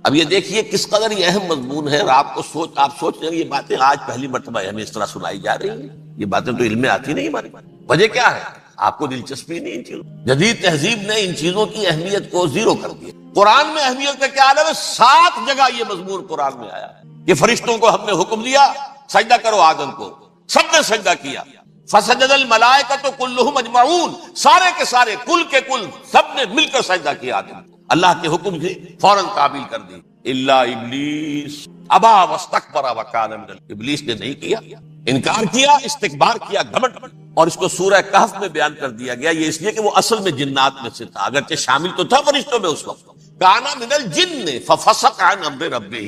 اب یہ دیکھیے کس قدر یہ اہم مضمون ہے، اور آپ سوچ رہے ہیں یہ باتیں آج پہلی مرتبہ ہمیں اس طرح سنائی جا رہی ہیں، یہ باتیں تو علم میں آتی نہیں ہماری۔ وجہ کیا ہے؟ آپ کو دلچسپی نہیں ان چیزوں۔ جدید تہذیب نے ان چیزوں کی اہمیت کو زیرو کر دیا۔ قرآن میں اہمیت کا کیا عالم ہے؟ 7 جگہ یہ مضمون قرآن میں آیا ہے کہ فرشتوں کو ہم نے حکم دیا سجدہ کرو آدم کو، سب نے سجدہ کیا۔ فسجد الملائکۃ کلھم اجمعون، سارے کے سارے، کل کے کل، سب نے مل کر سجدہ کیا آدم کو۔ اللہ کے حکم سے فوراً تعمیل کر دی۔ الا ابلیس ابا واستکبر وکان من ابلیس نے نہیں کیا، انکار کیا، استکبار کیا، گھمنڈ۔ اور اس کو سورہ کہف میں بیان کر دیا گیا، یہ اس لیے کہ وہ اصل میں جنات میں سے تھا، اگرچہ شامل تو تھا فرشتوں میں اس وقت۔ کانا من الجن ففسق عن امر ربہ،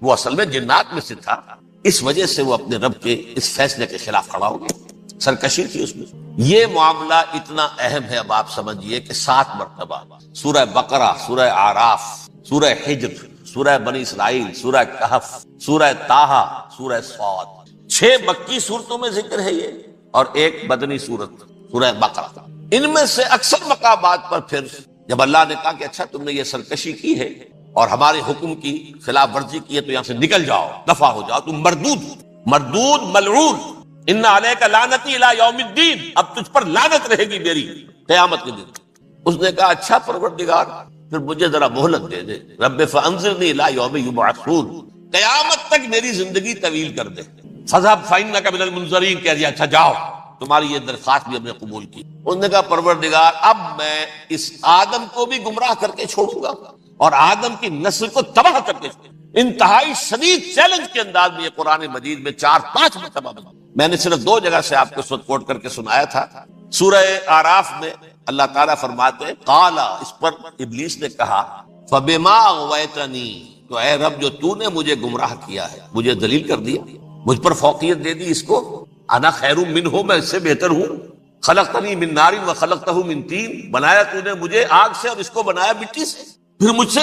وہ اصل میں جنات میں سے تھا، اس وجہ سے وہ اپنے رب کے اس فیصلے کے خلاف کھڑا ہو گیا، سرکشی تھی اس میں۔ یہ معاملہ اتنا اہم ہے، اب آپ سمجھیے کہ 7 مرتبہ سورہ بقرہ، سورہ اعراف، سورہ حجر، سورہ بنی اسرائیل، سورہ کہف، سورہ طٰہٰ، سورہ صاد، 6 مکی صورتوں میں ذکر ہے یہ، اور ایک مدنی صورت سورہ بقرہ۔ ان میں سے اکثر مقامات پر پھر جب اللہ نے کہا کہ اچھا تم نے یہ سرکشی کی ہے اور ہمارے حکم کی خلاف ورزی کی ہے تو یہاں سے نکل جاؤ، دفع ہو جاؤ، تم مردود ملعون، ان علیک لعنتی الی یوم الدین، اب تجھ پر لعنت رہے گی میری قیامت کے دن۔ اس نے کہا اچھا پروردگار پھر مجھے ذرا مہلت دے دے، رب فانظرنی الی یوم یبعثون، قیامت تک میری زندگی طویل کر دے۔ فذهب فإنک من المنظرین، کہہ دیا اچھا جاؤ، تمہاری یہ درخواست بھی ہم نے قبول کی۔ اس نے کہا پروردگار اب میں اس آدم کو بھی گمراہ کر کے چھوڑوں گا اور آدم کی نسل کو تباہ کر کے چھوڑوں گا۔ انتہائی شدید چیلنج کے انداز میں یہ قرآن مجید میں 4-5 مرتبہ بنا۔ میں نے صرف 2 جگہ سے آپ کو اس وقت کوٹ کر کے سنایا تھا۔ سورہ اعراف میں اللہ تعالیٰ فرماتے ہیں قال، اس پر ابلیس نے کہا فبما اغویتنی، تو اے رب جو تو نے مجھے گمراہ کیا ہے، مجھے ذلیل کر دیا، مجھ پر فوقیت دے دی، اس کو انا خیر منہ، میں اس سے بہتر ہوں، خلقتنی من نار وخلقتہ من طین، بنایا تو نے مجھے آگ سے اور اس کو بنایا مٹی سے، پھر مجھ سے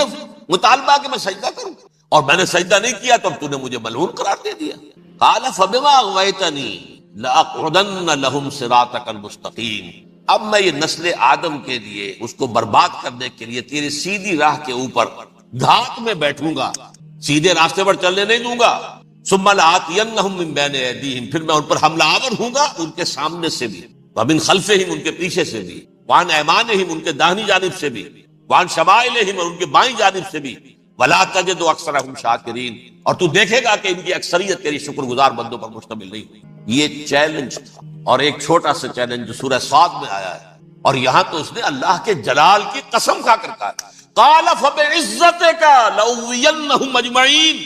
مطالبہ کہ میں سجدہ کروں، اور میں نے سجدہ نہیں کیا تو اب تو نے مجھے ملعون قرار دے دیا۔ قال فبما اغویتنی لاقعدن لهم صراطک المستقیم، اب میں یہ نسل آدم کے لیے اس کو برباد کرنے کے لیے تیری سیدھی راہ کے اوپر گھات میں بیٹھوں گا، سیدھے راستے پر چلنے نہیں دوں گا۔ ثم لآتینہم من بین ایدیہم، پھر میں ان پر حملہ آور ہوں گا ان کے سامنے سے بھی، ومن خلفہم ان کے پیچھے سے بھی، وعن ایمانہم ان کے داہنی جانب سے بھی، وعن شمائلہم اور ان کے بائیں جانب سے بھی، ولا تجد اکثرہم شاکرین، اور تو دیکھے گا کہ ان کی اکثریت تیری شکر گزار بندوں پر مشتمل نہیں ہوئی۔ یہ چیلنج تھا، اور ایک چھوٹا سا چیلنج جو سورہ صاد میں آیا ہے، اور یہاں تو اس نے اللہ کے جلال کی قسم کھا کر کہا قال فبعزتک لأغوینہم اجمعین،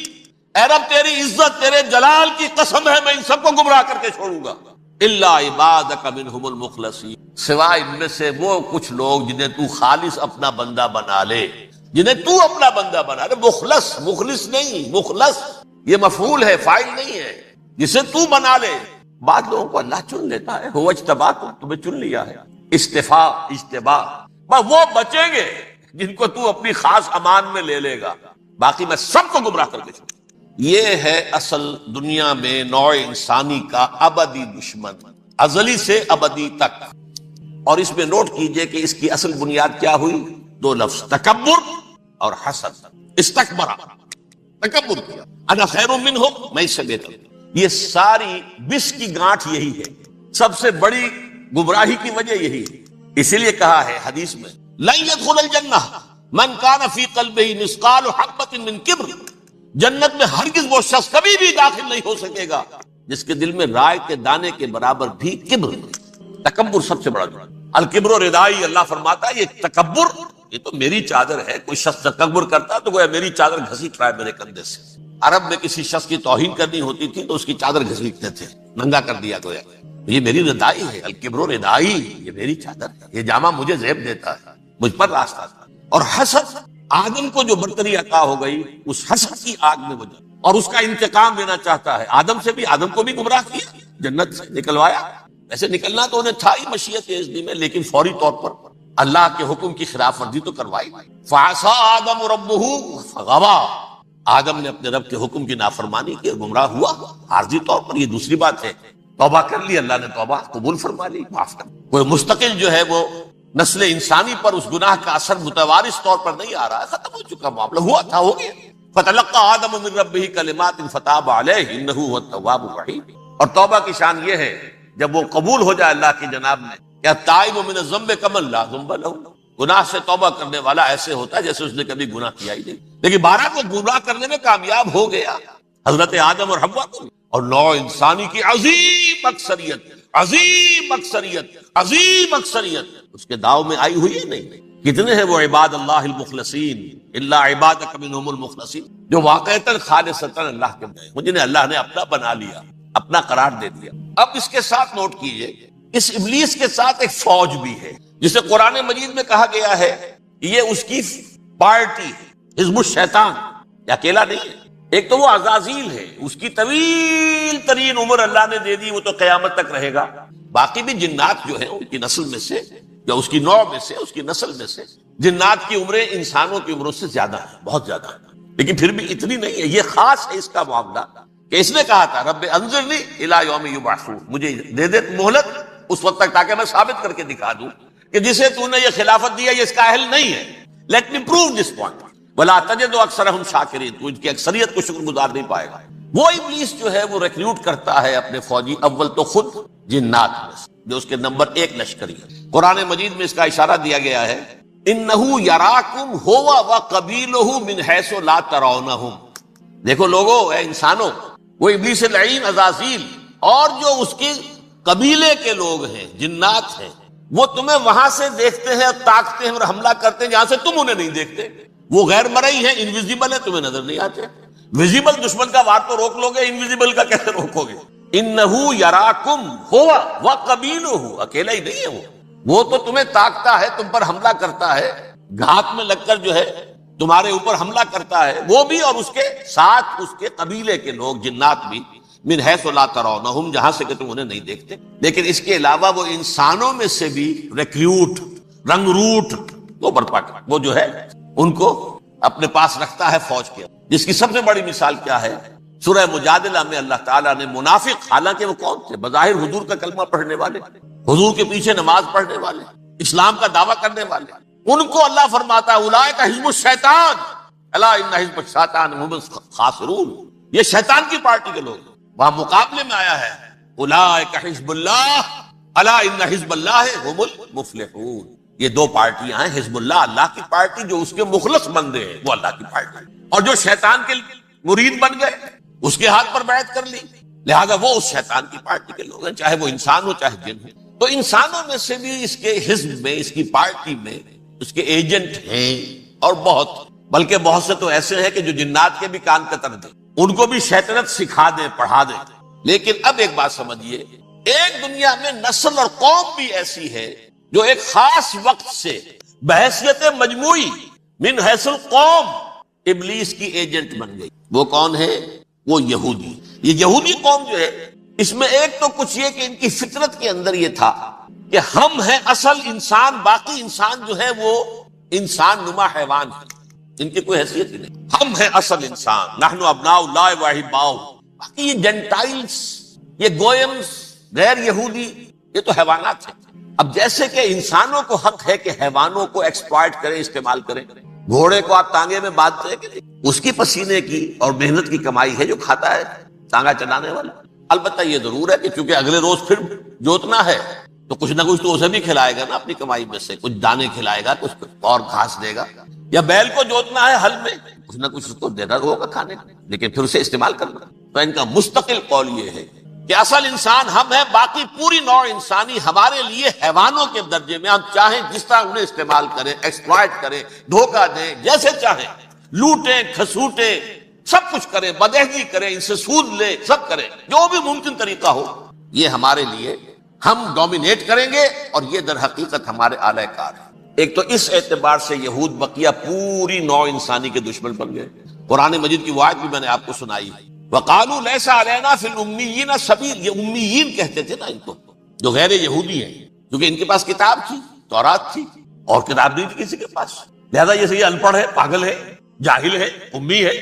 اے رب تیری عزت، تیرے جلال کی قسم ہے میں ان سب کو گمراہ کر کے چھوڑوں گا، الا عبادک منہم المخلصین، سوائے ان میں سے وہ کچھ لوگ جنہیں تو خالص اپنا بندہ بنا لے، جنہیں تو اپنا بندہ بنا لے۔ مخلص نہیں، مخلص یہ مفعول ہے، فاعل نہیں ہے، جسے تو بنا لے۔ بعض لوگوں کو اللہ چن لیتا ہے، هو اجتباکم، تمہیں چن لیا ہے، استفاء اجتباء، وہ بچیں گے جن کو تو اپنی خاص امان میں لے لے گا، باقی میں سب کو گمراہ کر کے چھوڑوں۔ یہ ہے اصل دنیا میں نوع انسانی کا ابدی دشمن، ازلی سے ابدی تک۔ اور اس میں نوٹ کیجئے کہ اس کی اصل بنیاد کیا ہوئی؟ 2 لفظ، تکبر اور حسد۔ استکبر، تکبر کیا، انا خیر منہم، میں اس سے بہتر ہوں۔ یہ ساری بس کی گانٹھ یہی ہے، سب سے بڑی گمراہی کی وجہ یہی ہے۔ اسی لیے کہا ہے حدیث میں لن يدخل الجنہ من کان فی قلبہ مثقال حبۃ من کبر، جنت میں ہرگز وہ شخص کبھی بھی داخل نہیں ہو سکے گا جس کے دل میں رائے کے دانے کے برابر بھی کبر۔ تکبر سب سے بڑا جرم، الکبر ردائی، اللہ فرماتا ہے یہ تکبر یہ تو میری چادر ہے۔ کوئی شخص تکبر کرتا تو گویا میری چادر گھسیٹ رہا ہے میرے کندھے سے۔ عرب میں کسی شخص کی توہین کرنی ہوتی تھی تو اس کی چادر گھسیٹتے تھے، ننگا کر دیا گویا یہ میری ردائی ہے، الکبر ردائی، یہ میری چادر ہے، یہ جامہ مجھے زیب دیتا ہے، مجھ پر راستہ تھا۔ اور حسد، آدم کو جو برتری عطا ہو گئی اس حسد کی آگ میں وجہ، اور اس کا انتقام لینا چاہتا ہے۔ آدم سے بھی، آدم کو بھی گمراہ کیا، جنت سے نکلوایا، ویسے نکلنا تو انہیں تھا ہی مشیت اذنی میں، لیکن فوری طور پر اللہ کے حکم کی خلاف ورزی تو کروائی۔ فعصى آدم ربہ فغوى، آدم نے اپنے رب کے حکم کی نافرمانی کی اور گمراہ ہوا عارضی طور پر۔ یہ دوسری بات ہے، توبہ کر لی، اللہ نے توبہ قبول فرما لی، معاف کر۔ کوئی مستقل جو ہے وہ نسل انسانی پر اس گناہ کا اثر متوارث طور پر نہیں آ رہا ہے، ختم ہو چکا معاملہ، ہوا تھا ہو گیا۔ فتلقى آدم من ربه کلمات فتاب علیہ انہ هو التواب الرحیم. اور توبہ کی شان یہ ہے جب وہ قبول ہو جائے اللہ کی جناب میں، کیا تائب من الذنب کمن لا ذنب له، گناہ سے توبہ کرنے والا ایسے ہوتا ہے جیسے اس نے کبھی گناہ کیا ہی نہیں. لیکن بارہ کو گناہ کرنے میں کامیاب ہو گیا، حضرت آدم اور حوا کو، اور نوع انسانی کی عظیم اکثریت عظیم اکثریت عظیم اکثریت اس کے داؤ میں آئی ہوئی ہے نہیں. کتنے ہیں وہ عباد اللہ المخلصین الا عبادک منہم المخلصین، جو واقعتاً خالصتاً اللہ کے بندے، جنہیں اللہ نے اپنا بنا لیا، اپنا قرار دے دیا. اب اس کے ساتھ نوٹ کیجئے، اس ابلیس کے ساتھ ایک فوج بھی ہے جسے قرآن مجید میں کہا گیا ہے یہ اس کی پارٹی ہے، حزب الشیطان. یہ اکیلا نہیں ہے، ایک تو وہ عزازیل ہے، اس کی طویل ترین عمر اللہ نے دے دی، وہ تو قیامت تک رہے گا. باقی بھی جنات جو ہیں ان کی نسل میں سے یا اس کی نوع میں سے اس کی نسل میں سے جنات کی عمریں انسانوں کی عمروں سے زیادہ ہیں، بہت زیادہ ہیں. لیکن پھر بھی اتنی نہیں ہے. یہ خاص ہے اس کا معاملہ کہ اس نے کہا تھا رب انظرنی الی یوم یبعثون، مجھے دے دے مہلت اس وقت تک تاکہ میں ثابت کر کے دکھا دوں کہ جسے تو نے یہ خلافت دیا یہ اس کا اہل نہیں ہے. Let me prove this point ولا تجد اکثرهم شاکرین، تو ان کی اکثریت کو شکر گزار نہیں پائے گا. وہ ابلیس جو ہے وہ ریکروٹ کرتا ہے اپنے فوجی، اول تو خود جنات میں سے جو اس کے نمبر 1 لشکری ہے. قرآن مجید میں اس کا اشارہ دیا گیا ہے انہ یراکم ہوا وقبیلہ من حیث لا ترونہم. دیکھو لوگو، اے انسانوں، وہ ابلیس لعین عزازیل اور جو اس کے قبیلے کے لوگ ہیں، جنات ہیں، وہ تمہیں وہاں سے دیکھتے ہیں اور تاکتے ہیں اور حملہ کرتے ہیں جہاں سے تم انہیں نہیں دیکھتے. وہ غیر مرئی ہیں، انویزیبل ہے، تمہیں نظر نہیں آتے. ویزیبل دشمن کا وار تو روک لو گے، انویزیبل کا کیسے روکو گے؟ انہو یراکم ہوا وقبیلہ، اکیلا ہی نہیں ہے وہ تو تمہیں تاکتا ہے، تم پر حملہ کرتا ہے، گھات میں لگ کر جو ہے تمہارے اوپر حملہ کرتا ہے، وہ بھی اور اس کے ساتھ اس کے قبیلے کے لوگ جنات بھی، من حیث لا ترونہم، جہاں سے کہ تم انہیں نہیں دیکھتے. لیکن اس کے علاوہ وہ انسانوں میں سے بھی ریکریوٹ، رنگ روٹ وہ برپا کر، وہ جو ہے ان کو اپنے پاس رکھتا ہے فوج کے. جس کی سب سے بڑی مثال کیا ہے؟ سورہ مجادلہ میں اللہ تعالیٰ نے منافق، حالانکہ وہ کون تھے؟ بظاہر حضور کا کلمہ پڑھنے والے، حضور کے پیچھے نماز پڑھنے والے، اسلام کا دعویٰ کرنے والے، ان کو اللہ فرماتا ہے اولئک حزب الشیطان الا ان حزب الشیطان هم الخاسرون. یہ شیطان کی پارٹی کے لوگ. وہاں مقابلے میں آیا ہے اولئک حزب اللہ الا ان حزب اللہ هم المفلحون. یہ دو پارٹیاں ہیں، حزب اللہ اللہ کی پارٹی جو اس کے مخلص بندے ہیں وہ اللہ کی پارٹی، اور جو شیطان کے مرید بن گئے اس کے ہاتھ پر بیعت کر لی، لہذا وہ اس شیطان کی پارٹی کے لوگ ہیں، چاہے وہ انسان ہو چاہے جن ہو. تو انسانوں میں سے بھی اس کے حزب میں، اس کی پارٹی میں اس کے ایجنٹ ہیں، اور بہت، بلکہ بہت سے تو ایسے ہیں کہ جو جنات کے بھی کان کتر دیں، ان کو بھی شیطنت سکھا دیں، پڑھا دیں. لیکن اب ایک بات سمجھیے، ایک دنیا میں نسل اور قوم بھی ایسی ہے جو ایک خاص وقت سے بحیثیت مجموعی من حیث القوم ابلیس کی ایجنٹ بن گئی. وہ کون ہے؟ وہ یہودی. یہ یہودی قوم جو ہے، اس میں ایک تو کچھ یہ کہ ان کی فطرت کے اندر یہ تھا کہ ہم ہیں اصل انسان، باقی انسان جو ہے وہ انسان نما حیوان ہے، ان کی کوئی حیثیت ہی نہیں. ہم ہیں اصل انسان، نحن ابناء اللہ واحباؤ. باقی یہ جنٹائلز، یہ گوئمز، غیر یہودی، یہ تو حیوانات ہیں. اب جیسے کہ انسانوں کو حق ہے کہ حیوانوں کو ایکسپلائٹ کریں، استعمال کریں. گھوڑے کو آپ تانگے میں باندھتے ہیں کہ اس کی پسینے کی اور محنت کی کمائی ہے جو کھاتا ہے تانگا چلانے والا. البتہ یہ ضرور ہے کہ چونکہ اگلے روز پھر جوتنا ہے تو کچھ نہ کچھ تو اسے بھی کھلائے گا نا، اپنی کمائی میں سے کچھ دانے کھلائے گا، کچھ اور گھاس دے گا. یا بیل کو جوتنا ہے ہل میں، کچھ نہ کچھ اس کو دینا ہوگا کھانے کو، لیکن پھر اسے استعمال کرنا. تو ان کا مستقل قول یہ ہے کہ اصل انسان ہم ہیں، باقی پوری نوع انسانی ہمارے لیے حیوانوں کے درجے میں. ہم چاہیں جس طرح انہیں استعمال کریں، ایکسپلائٹ کریں، دھوکہ دیں، جیسے چاہیں لوٹیں، کھسوٹیں، سب کچھ کریں، بدہضی کریں، ان سے سود لیں، سب کریں، جو بھی ممکن طریقہ ہو. یہ ہمارے لیے، ہم ڈومینیٹ کریں گے، اور یہ در حقیقت ہمارے اعلی کار ہے. ایک تو اس اعتبار سے یہود بقیہ پوری نوع انسانی کے دشمن بن گئے. قرآن مجید کی وہ آیت بھی میں نے آپ کو سنائی، وَقَالُوا لَيْسَ عَلَيْنَا فِي الْأُمِّيِّينَ سَبِيلٌ. یہ امیین کہتے تھے نا ان کو، جو غیر یہودی ہیں، کیونکہ ان کے پاس کتاب تھی، تورات تھی، اور کتاب نہیں تھی کسی کے پاس. لہذا یہ ان پڑھ ہے، پاگل ہے، جاہل ہے، امی ہے.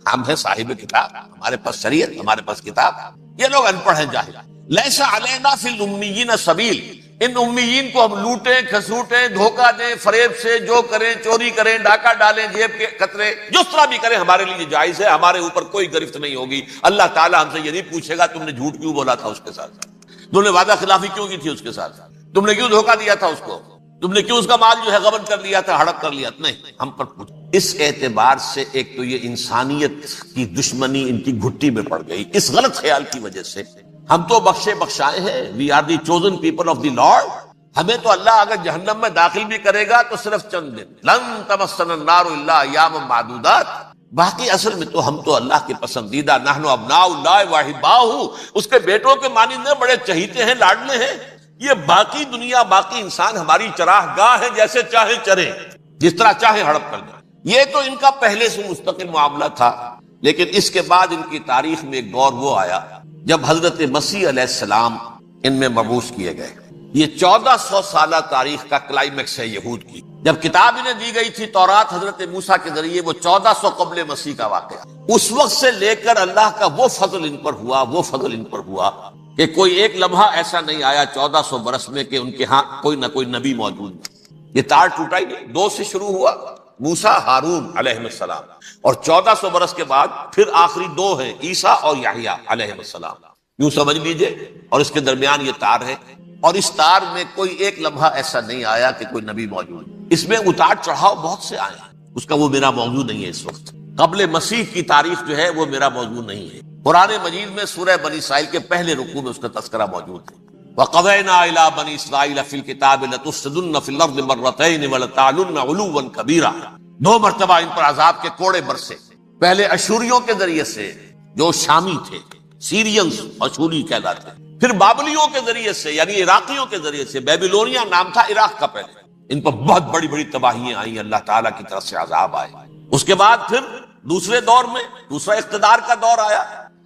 ہم ہیں صاحب کتاب، ہمارے پاس شریعت، ہمارے پاس کتاب. یہ لوگ ان پڑھ ہیں، جاہل. لَيْسَ عَلَيْنَا فِي الْأُمِّيِّينَ سَبِيلٌ. ان امیین کو ہم لوٹیں کھسوٹیں دھوکہ دیں فریب سے جو کریں چوری کریں ڈاکہ ڈالیں جیب کے قطرے جس طرح بھی کریں ہمارے لیے جائز ہے, ہمارے اوپر کوئی گرفت نہیں ہوگی. اللہ تعالیٰ ہم سے یہ نہیں پوچھے گا تم نے جھوٹ کیوں بولا تھا اس کے ساتھ, تم نے وعدہ خلافی کیوں کی تھی اس کے ساتھ, تم نے کیوں دھوکہ دیا تھا اس کو, تم نے کیوں اس کا مال جو ہے غبن کر لیا تھا, ہڑپ کر لیا. نہیں, ہم پر پوچھ. اس اعتبار سے ایک تو یہ انسانیت کی دشمنی ان کی گھٹی میں پڑ گئی اس غلط خیال کی وجہ سے. ہم تو بخشے بخشائے ہیں, we are the chosen people of the Lord. ہمیں تو اللہ اگر جہنم میں داخل بھی کرے گا تو صرف چند دن, لن تمسنا النار الا ایاما معدودات. باقی اصل میں تو ہم تو اللہ کے پسندیدہ, نحن ابناء اللہ واحباہ, اس کے بیٹوں کے مانند ہیں, بڑے چہیتے ہیں, لاڈلے ہیں. یہ باقی دنیا باقی انسان ہماری چراہ گاہ ہے, جیسے چاہے چرے جس طرح چاہے ہڑپ کر جائے. یہ تو ان کا پہلے سے مستقل معاملہ تھا. لیکن اس کے بعد ان کی تاریخ میں ایک دور وہ آیا جب حضرت مسیح علیہ السلام ان میں مبعوث کیے گئے. یہ 1400 سالہ تاریخ کا کلائمیکس ہے یہود کی. جب کتاب انہیں دی گئی تھی تورات حضرت موسیٰ کے ذریعے, وہ 1400 قبل مسیح کا واقعہ. اس وقت سے لے کر اللہ کا وہ فضل ان پر ہوا کہ کوئی ایک لمحہ ایسا نہیں آیا 1400 برس میں کہ ان کے ہاں کوئی نہ کوئی نبی موجود نہیں. یہ تار ٹوٹا ہی نہیں. 2 سے شروع ہوا, موسیٰ ہارون علیہ السلام, اور 1400 برس کے بعد پھر آخری 2 ہیں, عیسیٰ اور یحییٰ علیہ السلام. یوں سمجھ لیجئے, اور اس کے درمیان یہ تار ہے, اور اس تار میں کوئی ایک لمحہ ایسا نہیں آیا کہ کوئی نبی موجود. اس میں اتار چڑھاؤ بہت سے آئے ہیں, اس کا وہ میرا موضوع نہیں ہے. اس وقت قبل مسیح کی تاریخ جو ہے وہ میرا موضوع نہیں ہے. قرآن مجید میں سورہ بنی اسرائیل کے پہلے رکوع میں اس کا تذکرہ موجود ہے. وَقَضَيْنَا إِلَىٰ بَنِي إِسْرَائِيلَ فِي الْكِتَابِ لَتُفْسِدُنَّ فِي الْأَرْضِ مَرَّتَيْنِ وَلَتَعْلُنَّ عُلُوًّا كَبِيرًا. 2 مرتبہ ان پر عذاب کے کوڑے برسے. پہلے اشوریوں کے ذریعے سے جو شامی تھے, سیرینز اشوری کہلاتے, پھر بابلیوں کے ذریعے سے یعنی عراقیوں کے ذریعے سے, بیبیلونیا نام تھا عراق کا پہلے. ان پر بہت بڑی بڑی تباہیاں آئیں, اللہ تعالیٰ کی طرف سے عذاب آئے. اس کے بعد پھر دوسرے دور میں دوسرا اقتدار کا دور آیا,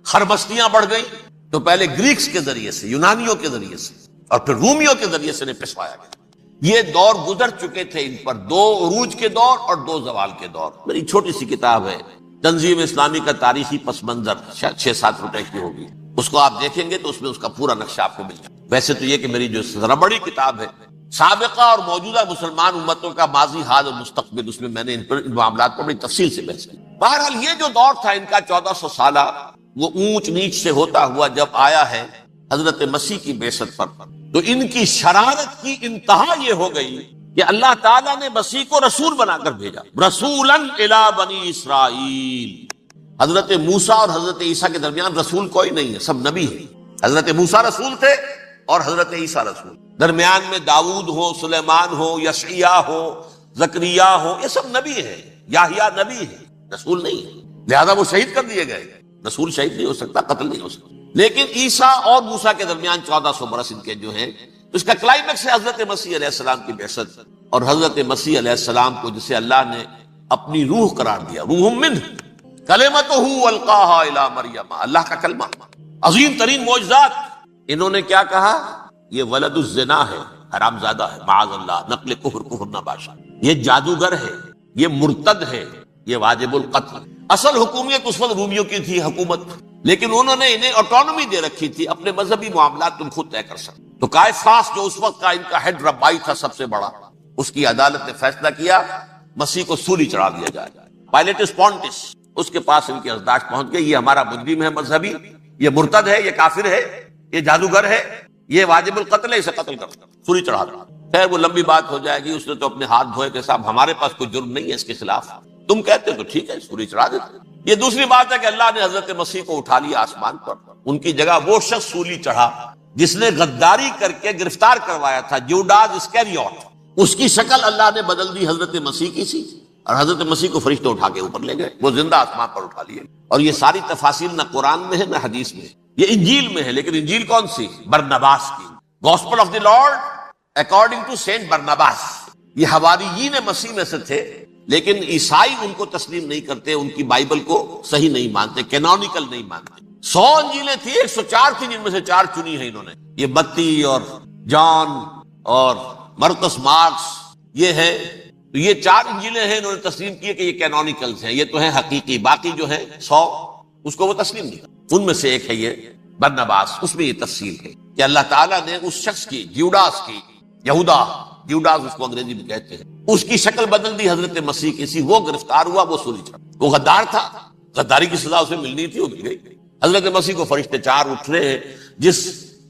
خربستیاں بڑھ گئیں. تو پہلے گریکس کے ذریعے سے, یونانیوں کے ذریعے سے, اور پھر رومیوں کے ذریعے سے پسوایا گیا. یہ دور گزر چکے تھے ان پر, 2 عروج کے دور اور 2 زوال کے دور. میری چھوٹی سی کتاب ہے تنظیم اسلامی کا تاریخی پس منظر, 6-7 روپے کی ہوگی. اس کو آپ دیکھیں گے تو اس میں اس کا پورا نقشہ آپ کو مل جائے. ویسے تو یہ کہ میری جو ذرا بڑی کتاب ہے سابقہ اور موجودہ مسلمان امتوں کا ماضی حال اور مستقبل, اس میں میں نے ان معاملات پر بڑی تفصیل سے بحث کی. بہرحال یہ جو دور تھا ان کا 1400 سالہ, وہ اونچ نیچ سے ہوتا ہوا جب آیا ہے حضرت مسیح کی بعثت پر, تو ان کی شرارت کی انتہا یہ ہو گئی کہ اللہ تعالیٰ نے مسیح کو رسول بنا کر بھیجا. رسولاً الی بنی اسرائیل. حضرت موسیٰ اور حضرت عیسیٰ کے درمیان رسول کوئی نہیں ہے, سب نبی ہیں. حضرت موسیٰ رسول تھے اور حضرت عیسیٰ رسول. درمیان میں داؤد ہو, سلیمان ہو, یشعیاء ہو, زکریا ہو, یہ سب نبی ہیں. یحییٰ نبی ہے, رسول نہیں ہے. لہذا وہ شہید کر دیے گئے. رسول شہید نہیں ہو سکتا, قتل نہیں ہو سکتا. لیکن عیسیٰ اور موسیٰ کے درمیان 1400 برس ان کے جو ہیں, اس کا کلائمیکس ہے حضرت مسیح علیہ السلام کی بعثت. اور حضرت مسیح علیہ السلام کو جسے اللہ نے اپنی روح قرار دیا, روح منہ کلمتہ القاہا الی مریم, اللہ کا کلمہ, عظیم ترین معجزات. انہوں نے کیا کہا, یہ ولد الزنا ہے, حرام زادہ ہے, معاذ اللہ, نقل کفر نباشا, یہ جادوگر ہے, یہ مرتد ہے, یہ واجب القتل. اصل حکومت اس وقت رومیوں کی تھی حکومت, لیکن انہوں نے انہیں آٹونومی دے رکھی تھی, اپنے مذہبی معاملات تم خود طے کر سکتے. تو قائفاس جو اس وقت کا ان کا ہیڈ ربائی تھا سب سے بڑا, اس کی عدالت نے فیصلہ کیا مسیح کو سولی چڑھا دیا جائے. پائلیٹس پونٹس اس کے پاس ان کی ازداش پہنچ گئی, یہ ہمارا مجرم ہے مذہبی, یہ مرتد ہے, یہ کافر ہے, یہ جادوگر ہے, یہ واجب القتل ہے, اسے قتل کر سولی چڑھا دو. خیر وہ لمبی بات ہو جائے گی. اس نے تو اپنے ہاتھ دھوئے کہ صاحب ہمارے پاس کوئی جرم نہیں ہے اس کے خلاف, تم کہتے تو ٹھیک ہے سولی چڑھا دیتے. یہ دوسری بات ہے کہ اللہ نے حضرت مسیح کو اٹھا لیا آسمان پر, ان کی جگہ وہ شخص سولی چڑھا جس نے غداری کر کے گرفتار کروایا تھا, جوڈاس اسکیریوٹ. اس کی شکل اللہ نے بدل دی حضرت مسیح کی سی, اور حضرت مسیح کو فرشتے اٹھا کے اوپر لے گئے, وہ زندہ آسمان پر اٹھا لیے. اور یہ ساری تفاصیل نہ قرآن میں ہے نہ حدیث میں, یہ انجیل میں ہے. لیکن انجیل کون سی؟ برنباس کی, gospel of the Lord according to Saint Barnabas. یہ حواریین مسیح میں سے تھے, لیکن عیسائی ان کو تسلیم نہیں کرتے, ان کی بائبل کو صحیح نہیں مانتے, کینونیکل نہیں مانتے. 100 انجیلیں تھیں, 104 تھیں جن میں سے 4 چنی ہیں انہوں نے. یہ متی اور جان اور مرقس مارکس یہ ہے, تو یہ 4 انجیلیں ہیں, انہوں نے تسلیم کیے کہ یہ کینونیکلز ہیں, یہ تو ہیں حقیقی. باقی جو ہے 100 اس کو وہ تسلیم نہیں. ان میں سے ایک ہے یہ برنباس, اس میں یہ تفصیل ہے کہ اللہ تعالیٰ نے اس شخص کی جیوڈاس کی، جیوڈاس اس کو انگریزی میں کہتے ہیں، اس کی شکل بدل دی حضرت مسیح کی سی، وہ گرفتار ہوا، وہ سولی چڑھا، وہ غدار تھا، غداری کی سزا اسے ملنی تھی، وہ مل گئی۔ حضرت مسیح کو فرشتے 4 اٹھ رہے ہیں، جس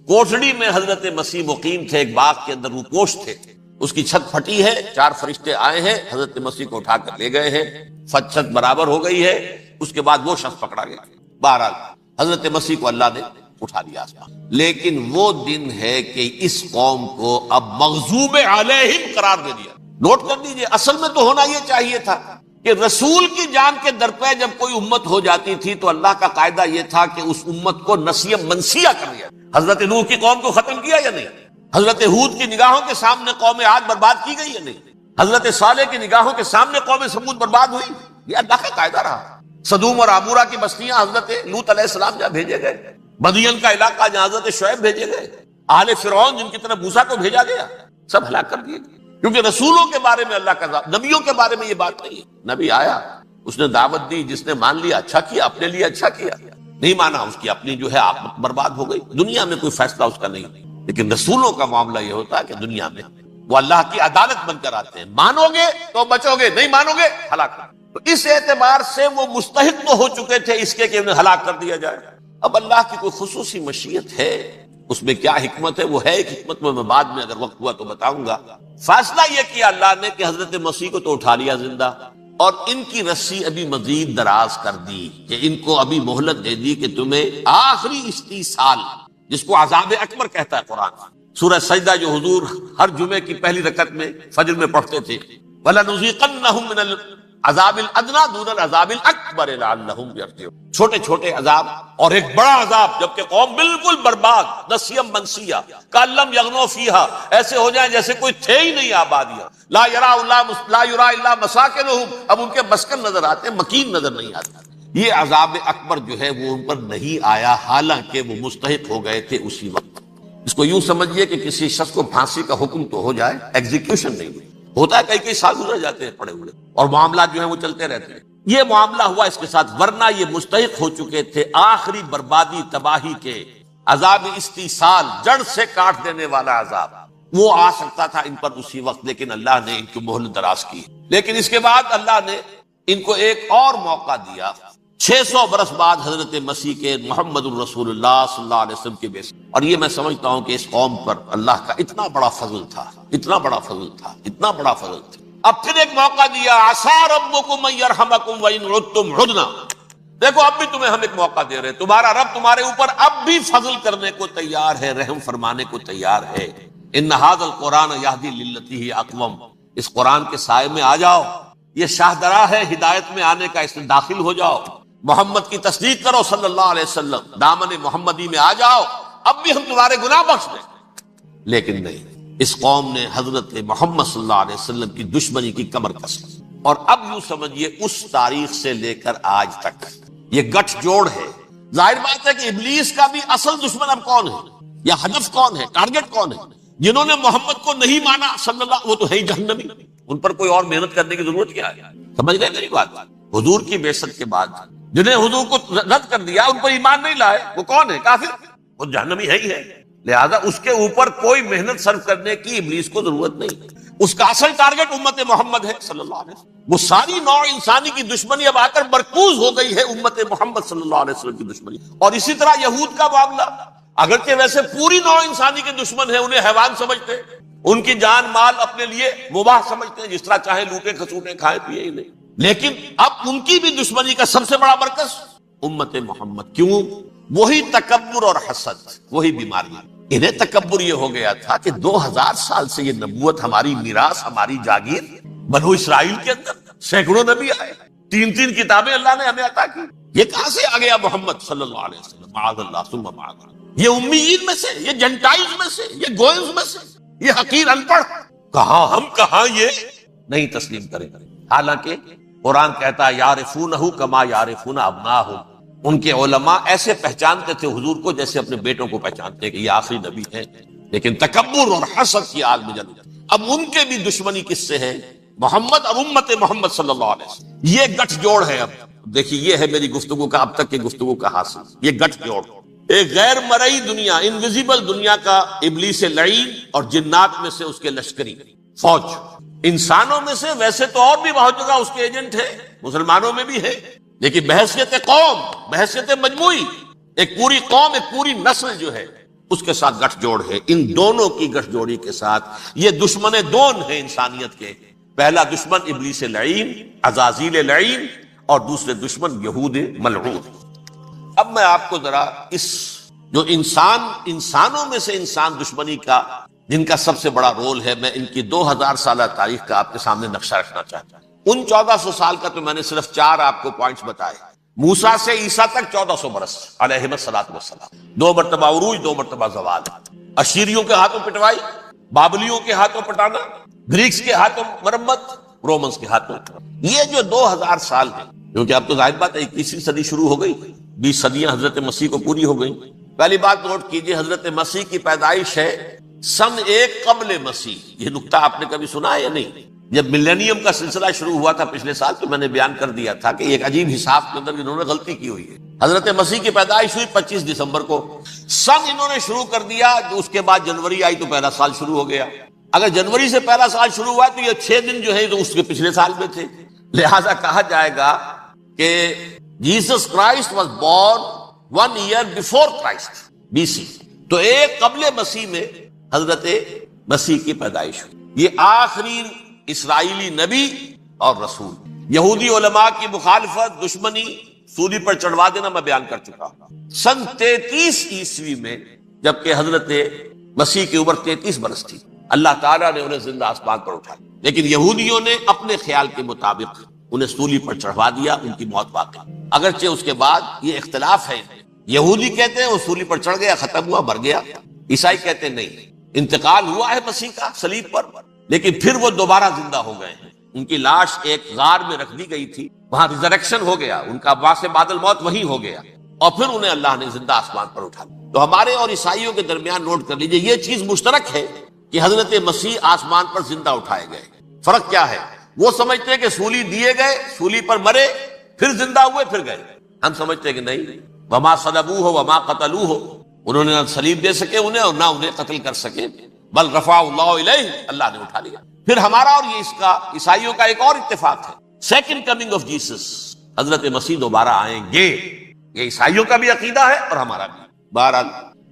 کوٹڑی میں حضرت مسیح مقیم تھے، ایک باغ کے اندر روپوش تھے، اس کی چھت پھٹی ہے، 4 فرشتے آئے ہیں، حضرت مسیح کو اٹھا کر لے گئے ہیں، چھت برابر ہو گئی ہے، اس کے بعد وہ شخص پکڑا گیا۔ بہرحال حضرت مسیح کو اللہ نے اٹھا لیا آسمان۔ لیکن وہ دن ہے کہ اس قوم کو اب مغضوب علیہم قرار دے دیا۔ نوٹ کر دیجئے، اصل میں تو ہونا یہ چاہیے تھا کہ رسول کی جان کے در پہ جب کوئی امت ہو جاتی تھی تو اللہ کا قاعدہ یہ تھا کہ اس امت کو نسیہ منسیہ کر دیا۔ حضرت نوح کی قوم کو ختم کیا یا نہیں؟ حضرت ہود کی نگاہوں کے سامنے قوم عاد برباد کی گئی یا نہیں؟ حضرت صالح کی نگاہوں کے سامنے قوم سمود برباد ہوئی؟ یہ اللہ کا قاعدہ رہا۔ سدوم اور عمورہ کی بستیاں حضرت لوط علیہ السلام جہاں بھیجے گئے، مدین کا علاقہ جہاں حضرت شعیب بھیجے گئے، آل فرعون جن کی طرف موسیٰ کو بھیجا گیا، سب ہلاک کر دیے گئے۔ کیونکہ رسولوں کے بارے میں اللہ کا نبیوں کے بارے میں یہ بات نہیں ہے۔ نبی آیا، اس نے دعوت دی، جس نے مان لیا اچھا کیا، اپنے لیے اچھا کیا، نہیں مانا اس کی اپنی جو ہے عاقبت برباد ہو گئی، دنیا میں کوئی فیصلہ اس کا نہیں۔ لیکن رسولوں کا معاملہ یہ ہوتا ہے کہ دنیا میں وہ اللہ کی عدالت بن کر آتے ہیں، مانو گے تو بچو گے، نہیں مانو گے ہلاک۔ تو اس اعتبار سے وہ مستحق تو ہو چکے تھے اس کے کہ انہیں ہلاک کر دیا جائے۔ اب اللہ کی کوئی خصوصی مشیت ہے، اس میں کیا حکمت ہے، وہ ہے ایک حکمت، میں بعد میں اگر وقت ہوا تو بتاؤں گا۔ فیصلہ یہ کیا اللہ نے کہ حضرت مسیح کو تو اٹھا لیا زندہ، اور ان کی رسی ابھی مزید دراز کر دی، کہ ان کو ابھی مہلت دے دی کہ تمہیں آخری استیصال، جس کو عذاب اکبر کہتا ہے قرآن۔ سورہ سجدہ جو حضور ہر جمعے کی پہلی رکعت میں فجر میں پڑھتے تھے، وَلَنُذِيقَنَّهُم مِّنَ الْعَذَابِ الْأَدْنَىٰ دُونَ الْعَذَابِ الْأَكْبَرِ لَعَلَّهُمْ يَرْجِعُونَ، چھوٹے چھوٹے عذاب اور ایک بڑا عذاب، جبکہ قوم بالکل برباد، نسیہ منسیہ، کأن لم یغنوا فیہا، ایسے ہو جائیں جیسے کوئی تھے ہی نہیں آبادیاں، لا یرا الا مساکنہم، اب ان کے مسکن نظر آتے ہیں، مکین نظر نہیں آتا۔ یہ عذاب اکبر جو ہے وہ ان پر نہیں آیا، حالانکہ وہ مستحق ہو گئے تھے اسی وقت۔ اس کو یوں سمجھیے کہ کسی شخص کو پھانسی کا حکم تو ہو جائے، ایگزیکیوشن نہیں ہوئی، ہوتا ہے کئی سال گزر جاتے ہیں پڑے ہوئے، اور معاملات جو ہیں وہ چلتے رہتے ہیں۔ یہ معاملہ ہوا اس کے ساتھ، ورنہ یہ مستحق ہو چکے تھے آخری بربادی تباہی کے، عذاب استیصال، جڑ سے کاٹ دینے والا عذاب، وہ آ سکتا تھا ان پر اسی وقت، لیکن اللہ نے ان کی مہلت دراز کی۔ لیکن اس کے بعد اللہ نے ان کو ایک اور موقع دیا، 600 برس بعد حضرت مسیح کے، محمد الرسول اللہ صلی اللہ علیہ وسلم کے بیس، اور یہ میں سمجھتا ہوں کہ اس قوم پر اللہ کا اتنا بڑا فضل تھا، اتنا بڑا فضل تھا، اتنا بڑا فضل تھا۔ اب پھر ایک موقع دیا، عسیٰ ربکم ان یرحمکم وان عدتم عدنا، دیکھو اب بھی تمہیں ہم ایک موقع دے رہے ہیں، تمہارا رب تمہارے اوپر اب بھی فضل کرنے کو تیار ہے، رحم فرمانے کو تیار ہے۔ ان ھذا القرآن یہدی للتی ہی اقوم، اس قرآن کے سائے میں آ جاؤ، یہ شاہدرا ہے ہدایت میں آنے کا، اس میں داخل ہو جاؤ، محمد کی تصدیق کرو صلی اللہ علیہ وسلم، دامن محمدی میں آ جاؤ، اب بھی ہم تمہارے گناہ بخش دیں۔ لیکن نہیں، اس قوم نے حضرت محمد صلی اللہ علیہ وسلم کی دشمنی کی کمر کس لی، اور اب یوں سمجھیے اس تاریخ سے لے کر آج تک یہ گٹھ جوڑ ہے۔ ظاہر بات ہے کہ ابلیس کا بھی اصل دشمن اب کون ہے، یا ہدف کون ہے، ٹارگٹ کون ہے؟ جنہوں نے محمد کو نہیں مانا صلی اللہ، وہ تو ہے ہی جہنمی، ان پر کوئی اور محنت کرنے کی ضرورت کیا ہے؟ سمجھ رہے میری بات؟ حضور کی بعثت کے بعد جنہیں حضور کو رد کر دیا، ان پر ایمان نہیں لائے، وہ کون ہے؟ کافر، وہ جہنمی ہے ہی ہے۔ لہذا اس کے اوپر کوئی محنت صرف کرنے کی ابلیس کو ضرورت نہیں، اس کا اصل ٹارگٹ امت محمد ہے صلی اللہ علیہ وسلم۔ وہ ساری نوع انسانی کی دشمنی اب آ کر مرکوز ہو گئی ہے امت محمد صلی اللہ علیہ وسلم کی دشمنی۔ اور اسی طرح یہود کا معاملہ، اگرچہ ویسے پوری نوع انسانی کے دشمن ہیں، انہیں حیوان سمجھتے، ان کی جان مال اپنے لیے مباح سمجھتے ہیں، جس طرح چاہے لوٹے کھسوٹے کھائے پیے ہی نہیں، لیکن اب ان کی بھی دشمنی کا سب سے بڑا مرکز امت محمد۔ کیوں؟ وہی تکبر اور حسد، وہی بیماری۔ انہیں تکبر یہ ہو گیا تھا کہ 2000 سال سے یہ نبوت ہماری میراث، ہماری جاگیر، بنو اسرائیل کے اندر سینکڑوں نبی آئے، 3 کتابیں اللہ نے ہمیں عطا کی، یہ کہاں سے آ گیا محمد صلی اللہ علیہ وسلم؟ معاذ اللہ ثم معاذ اللہ، یہ امیین میں سے، یہ جنٹائلز میں سے، یہ گوئنز میں سے، یہ حقیر ان پڑھ، کہاں ہم کہاں یہ نہیں تسلیم کریں۔ حالانکہ قرآن کہتا ہے یعرفونہ کما یعرفون ابناہم، ان کے علماء ایسے پہچانتے تھے حضور کو جیسے اپنے بیٹوں کو پہچانتے ہیں کہ یہ آخری نبی ہے، لیکن تکبر اور حسد کی آگ میں جل جاتے۔ اب ان کے بھی دشمنی کس سے ہے؟ محمد اور امت محمد صلی اللہ علیہ وسلم، یہ گٹھ جوڑ ہے۔ اب دیکھیے، یہ ہے میری گفتگو کا اب تک کی گفتگو کا حاصل، یہ گٹھ جوڑ۔ ایک غیر مرئی دنیا، انویزیبل دنیا کا ابلیس لعین اور جنات میں سے اس کے لشکری فوج، انسانوں میں سے ویسے تو اور بھی بہت جگہ اس کے ایجنٹ ہے، مسلمانوں میں بھی ہے، لیکن بحیثیت قوم، بحیثیت مجموعی، ایک پوری قوم، ایک پوری نسل جو ہے اس کے ساتھ گٹھ جوڑ ہے۔ ان دونوں کی گٹھ جوڑی کے ساتھ یہ دشمن دون ہیں انسانیت کے، پہلا دشمن ابلیس لعین، عزازیل لعین، اور دوسرے دشمن یہود ملعون۔ اب میں آپ کو ذرا اس جو انسانوں میں سے انسان دشمنی کا جن کا سب سے بڑا رول ہے، میں ان کی 2000 سالہ تاریخ کا آپ کے سامنے نقشہ رکھنا چاہتا ہوں۔ ان 1400 سال کا تو میں نے صرف 4 آپ کو پوائنٹس بتائے۔ موسیٰ سے عیسیٰ تک 1400 برس علیہ الصلوۃ والسلام، 2 مرتبہ عروج، 2 مرتبہ زوال، اشیریوں کے ہاتھوں پٹوائی، بابلیوں کے ہاتھوں پٹانا، گریکس کے ہاتھوں مرمت، رومنس کے ہاتھوں۔ یہ جو 2000 سال ہیں، کیونکہ اب تو ظاہر بات ہے 21ویں صدی شروع ہو گئی، 20 صدیاں حضرت مسیح کو پوری ہو گئی۔ پہلی بات نوٹ کیجئے، حضرت مسیح کی پیدائش ہے سن 1 قبل مسیح۔ یہ نکتہ آپ نے کبھی سنا ہے یا نہیں؟ جب ملینیم کا سلسلہ شروع ہوا تھا پچھلے سال تو میں نے بیان کر دیا تھا کہ ایک عجیب حساب کے اندر انہوں نے غلطی کی ہوئی ہے۔ حضرت مسیح کی پیدائش ہوئی 25 دسمبر کو، سن انہوں نے شروع کر دیا، اس کے بعد جنوری آئی تو پہلا سال شروع ہو گیا۔ اگر جنوری سے پہلا سال شروع ہوا تو یہ 6 دن جو ہے تو اس کے پچھلے سال میں تھے، لہذا کہا جائے گا کہ Jesus Christ was born 1 year before Christ BC، تو 1 قبل مسیح میں حضرت مسیح کی پیدائش ہوئی۔ یہ آخری اسرائیلی نبی اور رسول، یہودی علماء کی مخالفت، دشمنی، سولی پر چڑھوا دینا میں بیان کر چکا ہوں۔ سن 33 عیسوی میں جبکہ حضرت مسیح کی عمر 33 برس تھی، اللہ تعالیٰ نے انہیں زندہ آسمان پر اٹھایا، لیکن یہودیوں نے اپنے خیال کے مطابق انہیں سولی پر چڑھوا دیا، ان کی موت واقع۔ اگرچہ اس کے بعد یہ اختلاف ہے، یہودی کہتے ہیں وہ سولی پر چڑھ گیا، ختم ہوا، مر گیا، عیسائی کہتے ہیں نہیں، انتقال ہوا ہے مسیح کا صلیب پر، لیکن پھر وہ دوبارہ زندہ ہو گئے ہیں۔ ان کی لاش ایک غار میں رکھ دی گئی تھی، وہاں ریزریکشن ہو گیا، ان کا باعث بعد الموت وہی ہو گیا، اور پھر انہیں اللہ نے زندہ آسمان پر اٹھا لیا۔ تو ہمارے اور عیسائیوں کے درمیان نوٹ کر لیجئے، یہ چیز مشترک ہے کہ حضرت مسیح آسمان پر زندہ اٹھائے گئے۔ فرق کیا ہے؟ وہ سمجھتے ہیں کہ سولی دیے گئے، سولی پر مرے، پھر زندہ ہوئے، پھر گئے۔ ہم سمجھتے ہیں کہ نہیں، وما صلبوہ وما قتلوہ، انہوں نے نہ صلیب دے سکے انہیں اور نہ انہیں قتل کر سکے، بل رفع اللہ الیہ، اللہ نے اٹھا لیا۔ پھر ہمارا اور یہ اس کا عیسائیوں کا ایک اور اتفاق ہے، سیکنڈ کمنگ آف جیسس، حضرت مسیح دوبارہ آئیں گے، یہ عیسائیوں کا بھی عقیدہ ہے اور ہمارا بھی۔ بہرحال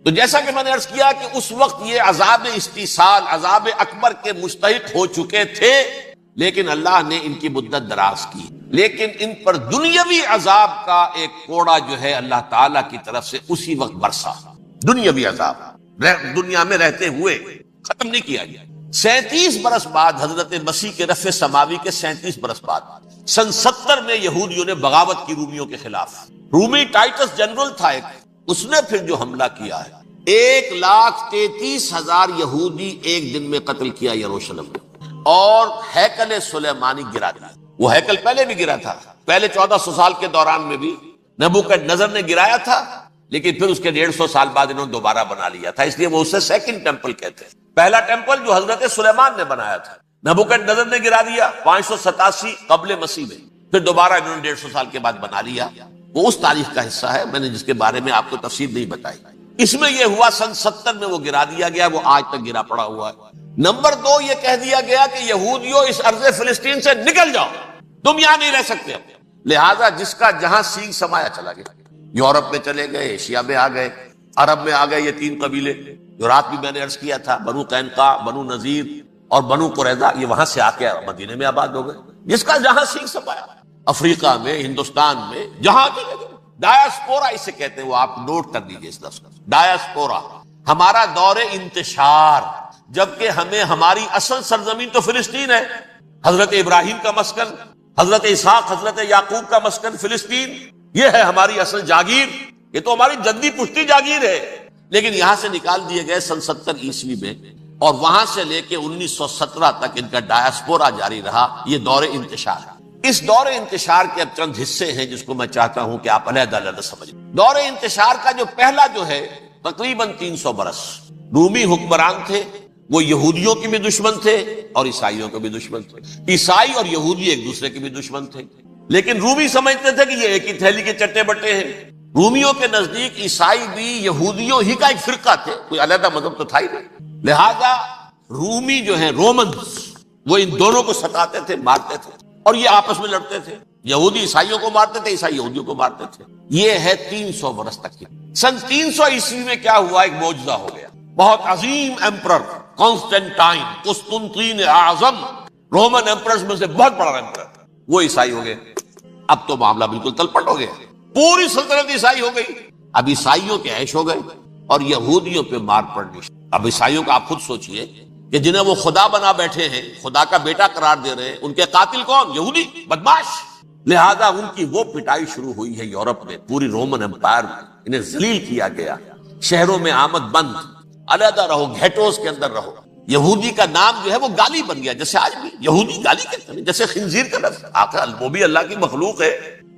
تو جیسا کہ میں نے عرض کیا کہ اس وقت یہ عذاب استیصال، عذاب اکبر کے مستحق ہو چکے تھے، لیکن اللہ نے ان کی مدت دراز کی، لیکن ان پر دنیاوی عذاب کا ایک کوڑا جو ہے اللہ تعالیٰ کی طرف سے اسی وقت برسا۔ دنیاوی عذاب دنیا میں رہتے ہوئے ختم نہیں کیا گیا۔ 37 برس بعد حضرت مسیح کے رفع سماوی کے 37 برس بعد سن 70 میں یہودیوں نے بغاوت کی رومیوں کے خلاف، رومی ٹائٹس جنرل تھا ایک، اس نے پھر جو حملہ کیا ہے، 1,33,000 یہودی ایک دن میں قتل کیا یروشلم میں، اور ہیکل سلیمانی گرا دیا۔ وہ ہیکل پہلے بھی گرا تھا، پہلے 1400 سال کے دوران میں بھی نبوکدنضر نے گرایا تھا، لیکن پھر اس کے 150 سال بعد انہوں نے دوبارہ بنا لیا تھا، اس لیے وہ اسے سیکنڈ ٹیمپل کہتے ہیں۔ پہلا ٹیمپل جو حضرت سلیمان نے بنایا تھا، نبوکدنضر نے گرا دیا 587 قبل مسیح میں، پھر دوبارہ انہوں نے 150 سال کے بعد بنا لیا۔ وہ اس تاریخ کا حصہ ہے، میں نے جس کے بارے میں آپ کو تفصیل نہیں بتائی۔ اس میں یہ ہوا سن 70 میں وہ گرا دیا گیا، وہ آج تک گرا پڑا ہوا ہے۔ نمبر 2 یہ کہہ دیا گیا کہ یہودیوں اس ارض فلسطین سے نکل جاؤ، تم یہاں نہیں رہ سکتے۔ لہذا جس کا جہاں سینگ سمایا چلا گیا، یورپ میں چلے گئے، ایشیا میں آ گئے، عرب میں آ گئے، یہ 3 قبیلے جو رات بھی میں نے عرض کیا تھا، بنو قینقاع، بنو نذیر اور بنو قریظہ، یہ وہاں سے آ کے مدینے میں آباد ہو گئے، جس کا جہاں سینگ سمایا، افریقہ میں، ہندوستان میں، جہاں چلے گئے۔ ڈایاسپورا اسے کہتے ہیں، وہ آپ نوٹ کر لیجئے اس لفظ کو، ڈایاسپورا، ہمارا دور انتشار، جبکہ ہمیں ہماری اصل سرزمین تو فلسطین ہے، حضرت ابراہیم کا مسکن، حضرت اسحاق، حضرت یعقوب کا مسکن فلسطین، یہ ہے ہماری اصل جاگیر، یہ تو ہماری جدی پشتی جاگیر ہے، لیکن یہاں سے نکال دیے گئے سن 70 عیسوی میں، اور وہاں سے لے کے 1917 تک ان کا ڈایاسپورا جاری رہا، یہ دور انتشار۔ اس دور انتشار کے اب چند حصے ہیں جس کو میں چاہتا ہوں کہ آپ علیحدہ علیحدہ سمجھیں۔ دور انتشار کا جو پہلا جو ہے تقریباً 300 برس، رومی حکمران تھے، وہ یہودیوں کے بھی دشمن تھے اور عیسائیوں کے بھی دشمن تھے، عیسائی اور یہودی ایک دوسرے کے بھی دشمن تھے، لیکن رومی سمجھتے تھے کہ یہ ایک ہی تھیلی کے چٹے بٹے ہیں، رومیوں کے نزدیک عیسائی بھی یہودیوں ہی کا ایک فرقہ تھے، کوئی علیحدہ مذہب تو تھا ہی نہیں، لہذا رومی جو ہیں رومنز وہ ان دونوں کو ستاتے تھے، مارتے تھے، اور یہ آپس میں لڑتے تھے، یہودی عیسائیوں کو مارتے تھے، عیسائی یہودیوں کو مارتے تھے۔ یہ ہے 300 برس تک کی۔ سن 300 عیسوی میں کیا ہوا؟ ایک معجزہ ہو گیا۔ بہت عظیم ایمپرر کانسٹینٹائن، قسطنطین اعظم، رومن ایمپررز میں سے بہت بڑا ایمپرر، وہ عیسائی ہو گئے۔ اب تو معاملہ بالکل تلپٹ ہو گیا، پوری سلطنت عیسائی ہو گئی۔ اب عیسائیوں کے عیش ہو گئے اور یہودیوں پہ مار پڑنی۔ اب عیسائیوں کا آپ خود سوچئے کہ جنہیں وہ خدا بنا بیٹھے ہیں، خدا کا بیٹا قرار دے رہے ہیں، ان کے قاتل کون؟ یہودی بدماش۔ لہذا ان کی وہ پٹائی شروع ہوئی ہے یورپ میں، پوری رومن امپائر میں انہیں ذلیل کیا گیا، شہروں میں آمد بند، علیحدہ رہو، گھیٹوز کے اندر رہو۔ یہودی کا نام جو ہے وہ گالی بن گیا، جیسے آج بھی یہودی گالی کہتے ہیں، جیسے خنزیر کا لفظ، آخر وہ بھی اللہ کی مخلوق ہے،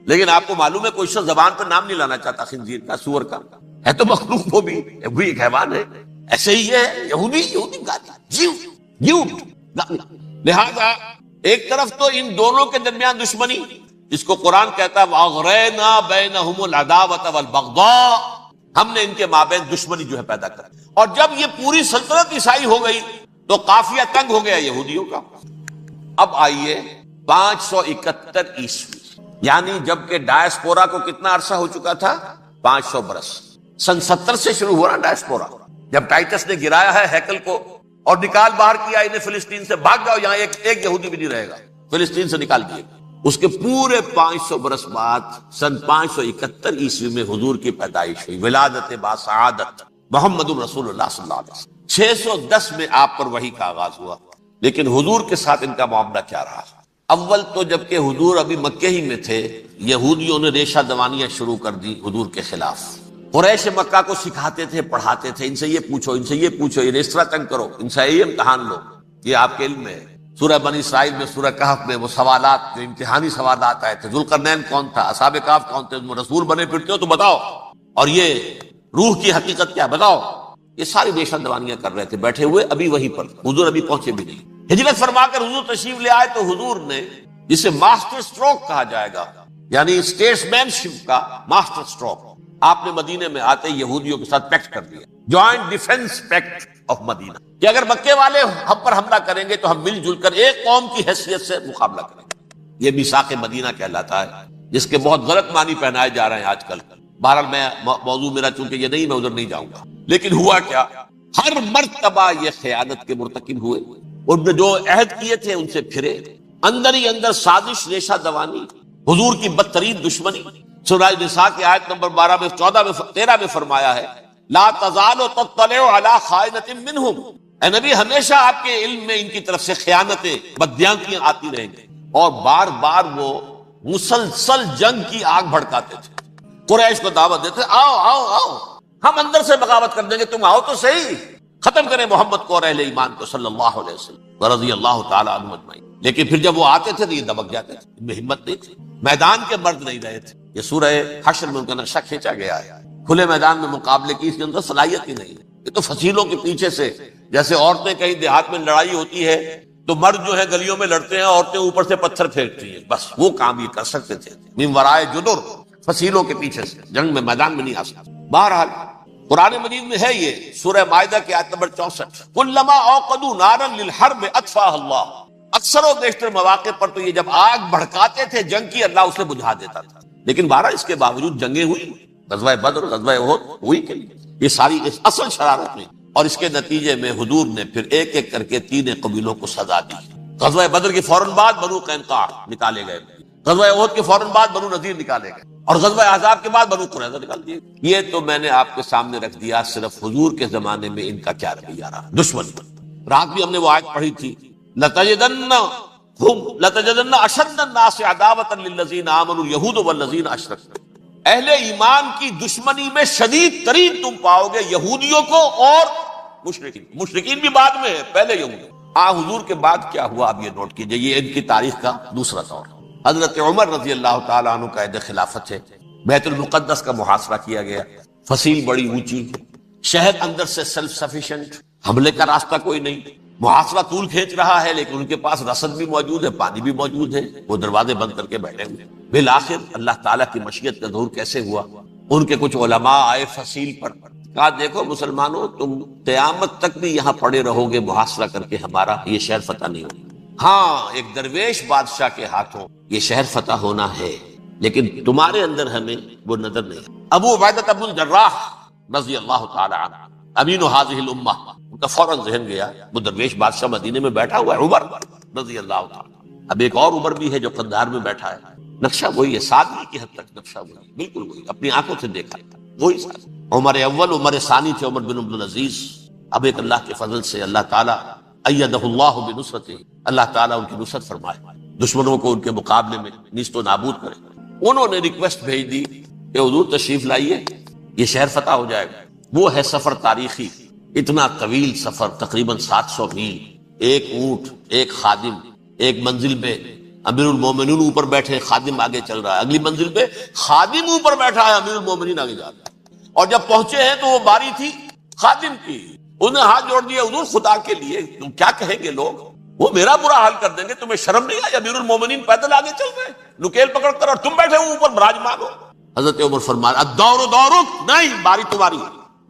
لیکن آپ کو معلوم ہے کوئی شخص زبان پہ نام نہیں لانا چاہتا خنزیر کا، سور کا، ہے تو مخلوق، وہ بھی ایک حیوان ہے۔ ایسے ہی ہے یہودی گالی، گالی۔ لہذا ایک طرف تو ان دونوں کے درمیان دشمنی، جس کو قرآن کہتا ہے وَأَغْرَيْنَا بَيْنَهُمُ الْعَدَاوَةَ وَالْبَغْضَاءَ، ہم نے ان کے مابین دشمنی جو ہے پیدا کر۔ اور جب یہ پوری سلطنت عیسائی ہو گئی تو قافیہ تنگ ہو گیا یہودیوں کا۔ اب آئیے 571 عیسوی، یعنی جب کہ ڈائسپورا کو کتنا عرصہ ہو چکا تھا؟ 500 برس۔ سن 70 سے شروع ہوا نا ڈائسپورا، جب ٹائٹس نے گرایا ہے ہیکل کو اور نکال باہر کیا انہیں فلسطین سے، بھاگ جاؤ یہاں ایک یہودی بھی نہیں رہے گا، فلسطین سے نکال دیے۔ اس کے پورے 500 برس بعد سن 571 عیسوی میں حضور کی پیدائش ہوئی، ولادت باسعادت محمد رسول اللہ صلی اللہ علیہ وسلم۔ 610 میں آپ پر وحی کا آغاز ہوا، لیکن حضور کے ساتھ ان کا معاملہ کیا رہا؟ اول تو جب کہ حضور ابھی مکے ہی میں تھے، یہودیوں نے ریشہ دوانیاں شروع کر دی حضور کے خلاف۔ قریش مکہ کو سکھاتے تھے، پڑھاتے تھے، ان سے یہ پوچھو، ان سے یہ پوچھو، یہ اس طرح تنگ کرو، ان سے یہ امتحان لو، یہ آپ کے علم میں۔ سورہ بنی اسرائیل میں، سورہ کہف میں وہ سوالات، جو امتحانی سوالات آئے تھے، ذوالقرنین کون تھا، اصحاب کہف کون تھے، تم رسول بنے پھرتے ہو تو بتاؤ، اور یہ روح کی حقیقت کیا بتاؤ۔ یہ ساری ریشہ دوانیاں کر رہے تھے بیٹھے ہوئے، ابھی وہیں پر حضور ابھی پہنچے بھی نہیں۔ ہجرت فرما کر حضور تشریف لے آئے تو حضور نے، جسے ماسٹر سٹروک کہا جائے گا، یعنی اسٹیٹس مین شپ کا ماسٹر سٹروک، آپ نے مدینے میں آتے یہودیوں کے ساتھ پیکٹ کر دیا، جوائنٹ ڈیفنس پیکٹ آف مدینہ، کہ اگر مکے والے ہم پر حملہ کریں گے تو ہم مل جل کر ایک قوم کی حیثیت سے مقابلہ کریں گے۔ یہ میثاق مدینہ کہلاتا ہے، جس کے بہت غلط معنی پہنائے جا رہے ہیں آج کل۔ بہرحال میں موضوع میرا چونکہ یہ نہیں، میں ادھر نہیں جاؤں گا، لیکن ہوا کیا؟ ہر مرتبہ یہ خیانت کے مرتکب ہوئے، ان نے جو عہد کیے تھے ان سے پھرے، اندر ہی اندر سازش، ریشہ دوانی، حضور کی بدترین دشمنی۔ سورہ نساء کی آیت نمبر 12 میں، 14 میں، 13 میں فرمایا ہے لا تزال تطلع علی خائنۃ منہم، اے نبی ہمیشہ آپ کے علم میں ان کی طرف سے خیانتیں، بددیانتیاں آتی رہیں گی، اور بار بار وہ مسلسل جنگ کی آگ بھڑکاتے تھے، قریش کو دعوت دیتے، آؤ آؤ آؤ، ہم اندر سے بغاوت کر دیں گے، تم آؤ تو صحیح، ختم کریں محمد کو اور اہل ایمان کو صلی اللہ علیہ وسلم رضی اللہ تعالی عنہ اجمعین۔ لیکن پھر جب وہ آتے تھے تو یہ دبک جاتے تھے، ان میں ہمت نہیں تھی، میدان کے مرد نہیں رہے تھے۔ یہ سورہ حشر میں ان کا نقشہ کھینچا گیا ہے، کھلے میدان میں مقابلے کی اس کے اندر صلاحیت ہی نہیں ہے۔ یہ تو فصیلوں کے پیچھے سے، جیسے عورتیں کہیں دیہات میں لڑائی ہوتی ہے تو مرد جو ہے گلیوں میں لڑتے ہیں، عورتیں اوپر سے پتھر پھینکتی ہیں، بس وہ کام یہ کر سکتے تھے، من ورائے جدر، فصیلوں کے پیچھے سے، جنگ میں میدان میں نہیں آ سکتے۔ بہرحال قرآن مجید میں ہے یہ، سورہ مائدہ کی آیت نمبر 64، کلما اوقدوا نارا للحرب اطفاها اللہ، اکثر و بیشتر مواقع پر تو یہ جب آگ بھڑکاتے تھے جنگ کی، اللہ اسے بجھا دیتا تھا۔ لیکن بہرحال اس کے باوجود جنگیں ہوئی، غزوہ بدر، غزوہ احد ہوئی کہ نہیں، یہ ساری اس اصل شرارت ہوئی، اور اس کے نتیجے میں حضور نے پھر ایک ایک کر کے 3 قبیلوں کو سزا دی۔ غزوہ بدر کے فوراً بعد بنو قینقاع نکالے گئے، غزوہ احد کے فوراً بعد بنو نذیر نکالے گئے، اور غزوہ احزاب کے بعد بنو قریظہ نکال دیے۔ یہ تو میں نے آپ کے سامنے رکھ دیا صرف حضور کے زمانے میں ان کا کیا رویہ رہا، دشمن۔ رات بھی ہم نے وہ آیت پڑھی تھی، لَتَجِدَنَّ أَشَدَّ النَّاسِ عَدَاوَةً لِلَّذِينَ آمَنُوا الْيَهُودُ وَالَّذِينَ أَشْرَكُوا، اہل ایمان کی دشمنی میں شدید ترین تم پاؤ گے یہودیوں کو اور مشرکین بھی بعد میں ہے، پہلے یہود۔ حضور کے بعد کیا ہوا اب یہ نوٹ کیجئے، یہ ان کی تاریخ کا دوسرا دور۔ حضرت عمر رضی اللہ تعالیٰ عنہ کا عہد خلافت ہے، بیت المقدس کا محاصرہ کیا گیا، فصیل بڑی اونچی، شہر اندر سے سیلف سفیشینٹ، حملے کا راستہ کوئی نہیں، محاصرہ طول کھینچ رہا ہے، لیکن ان کے پاس رسد بھی موجود ہے، پانی بھی موجود ہے، وہ دروازے بند کر کے بیٹھے ہوئے۔ بالآخر اللہ تعالیٰ کی مشیت کا ظہور کیسے ہوا؟ ان کے کچھ علماء آئے فصیل پر، کہا دیکھو مسلمانوں، تم قیامت تک بھی یہاں پڑے رہو گے محاصرہ کر کے، ہمارا یہ شہر فتح نہیں ہوگا۔ ہاں ایک درویش بادشاہ کے ہاتھوں یہ شہر فتح ہونا ہے، لیکن تمہارے اندر ہمیں وہ نظر نہیں۔ ابو عبیدہ بن الجراح رضی اللہ تعالی عنہ امین هذه الامہ، ان کا فوراً ذہن گیا وہ درویش بادشاہ مدینے میں بیٹھا ہوا ہے عمر رضی اللہ تعالی۔ اب ایک اور عمر بھی ہے جو قندھار میں بیٹھا ہے، نقشہ وہی ہے، سادگی کی حد تک نقشہ وہی، بالکل وہی، اپنی آنکھوں سے دیکھا وہی ساتھ۔ عمر اول عمر ثانی تھے عمر بن عبد العزیز۔ اب ایک اللہ کے فضل سے اللہ تعالیٰ ایدہ اللہ بنصرتہ، اللہ تعالیٰ ان کی نصرت فرمائے، دشمنوں کو ان کے مقابلے میں نیست و نابود کرے۔ انہوں نے ریکویسٹ بھیج دی کہ حضور تشریف لائیے، یہ شہر فتح ہو جائے گا۔ وہ ہے سفر تاریخی، اتنا طویل سفر، تقریباً 700 میل، ایک اونٹ، ایک خادم، ایک منزل پہ امیر المومنین اوپر بیٹھے، خادم آگے چل رہا ہے، اگلی منزل پہ خادم اوپر بیٹھا ہے، امیر المومنین آگے جا رہا ہے۔ اور جب پہنچے ہیں تو وہ باری تھی خادم کی، انہیں ہاتھ جوڑ دیا، حضور خدا کے لیے تم کیا کہیں گے لوگ، وہ میرا برا حال کر دیں گے، تمہیں شرم نہیں آئی؟ امیر المومنین پیدل آگے چل رہے ہیں نکیل پکڑ کر، اور تم بیٹھے ہو اوپر براجمان ہو۔ حضرت عمر فرمایا الدور دورک، نہیں باری تمہاری،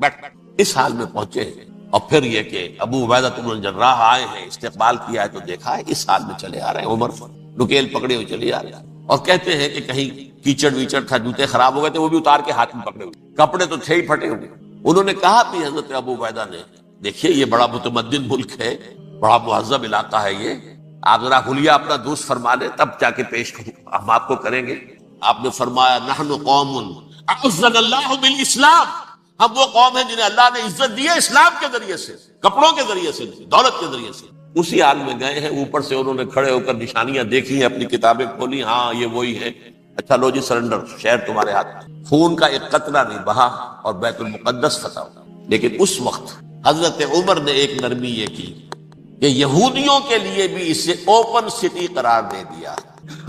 بیٹھ۔ اس حال میں پہنچے ہیں۔ اور پھر یہ کہ ابو عبیدہ بن الجراح آئے ہیں، استقبال کیا ہے تو دیکھا ہے اس حال میں چلے آ رہے ہیں، عمر نکیل پکڑے ہوئے چلے آ رہے ہیں، اور کہتے ہیں کہ کہیں کیچڑ ویچڑ تھا، جوتے خراب ہو گئے تھے، وہ بھی اتار کے ہاتھ میں پکڑے ہوئے، کپڑے تو تھے ہی پھٹے ہوئے۔ انہوں نے کہا بھی حضرت ابو عبیدہ نے، دیکھیے یہ بڑا متمدن ملک ہے، بڑا مہذب علاقہ ہے یہ، آپ ذرا حلیہ اپنا درست فرما لیں تب جا کے پیش ہم آپ کو کریں گے۔ آپ نے فرمایا نحن قوم اعزنا اللہ بالاسلام، ہم وہ قوم ہیں جنہیں اللہ نے عزت دی ہے اسلام کے ذریعے سے، کپڑوں کے ذریعے سے، دولت کے ذریعے سے۔ اسی حال میں گئے ہیں، اوپر سے انہوں نے کھڑے ہو کر نشانیاں دیکھی ہیں، اپنی کتابیں کھولی، ہاں یہ وہی ہے، اچھا لو جی سرنڈر، شہر تمہارے ہاتھ میں۔ خون کا ایک قطرہ نہیں بہا اور بیت المقدس فتح ہوا۔ لیکن اس وقت حضرت عمر نے ایک نرمی یہ کی کہ یہودیوں کے لیے بھی اسے اوپن سٹی قرار دے دیا۔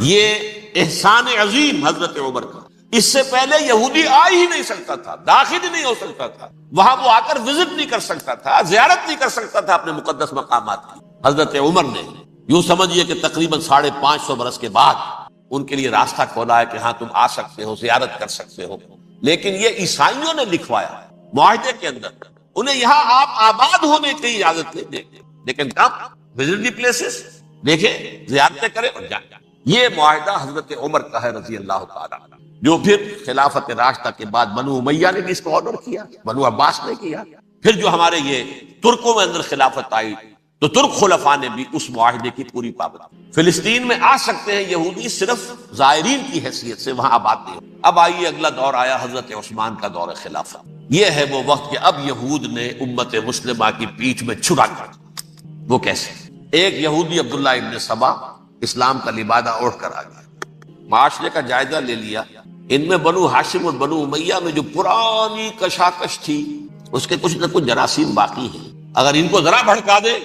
یہ احسان عظیم حضرت عمر کا، اس سے پہلے یہودی آ ہی نہیں سکتا تھا، داخل ہی نہیں ہو سکتا تھا، وہاں وہ آ کر وزٹ نہیں کر سکتا تھا، زیارت نہیں کر سکتا تھا اپنے مقدس مقامات کی۔ حضرت عمر نے یوں سمجھیے کہ تقریباً 550 برس کے بعد ان کے لیے راستہ کھولا ہے کہ ہاں تم آ سکتے ہو، زیارت کر سکتے ہو۔ لیکن یہ عیسائیوں نے لکھوایا معاہدے کے اندر، انہیں یہاں آپ آباد ہونے کی اجازت نہیں دیں گے، لیکن کب وزٹ دی پلیسز، دیکھیں زیارتیں کریں اور جائیں۔ یہ معاہدہ حضرت عمر کا ہے رضی اللہ تعالیٰ عنہ، جو پھر خلافت راشدہ کے بعد بنو امیہ نے بھی اس کو آرڈر کیا، بنو عباس نے کیا، پھر جو ہمارے یہ ترکوں میں اندر خلافت آئی تو ترک خلفاء نے بھی اس معاہدے کی پوری پابندی۔ فلسطین میں آ سکتے ہیں یہودی صرف زائرین کی حیثیت سے، وہاں آباد نہیں ہو۔ اب آئیے اگلا دور آیا حضرت عثمان کا دور خلافت۔ یہ ہے وہ وقت کہ اب یہود نے امت مسلمہ کی پیٹھ میں چھرا کر دیا۔ وہ کیسے؟ ایک یہودی عبداللہ ابن سبا اسلام کا لبادہ اوڑھ کر آ گیا، معاشرے کا جائزہ لے لیا، ان میں بنو ہاشم اور بنو امیہ میں جو پرانی کشاکش تھی اس کے کچھ نہ کچھ جراثیم باقی ہیں، اگر ان کو ذرا بھڑکا دے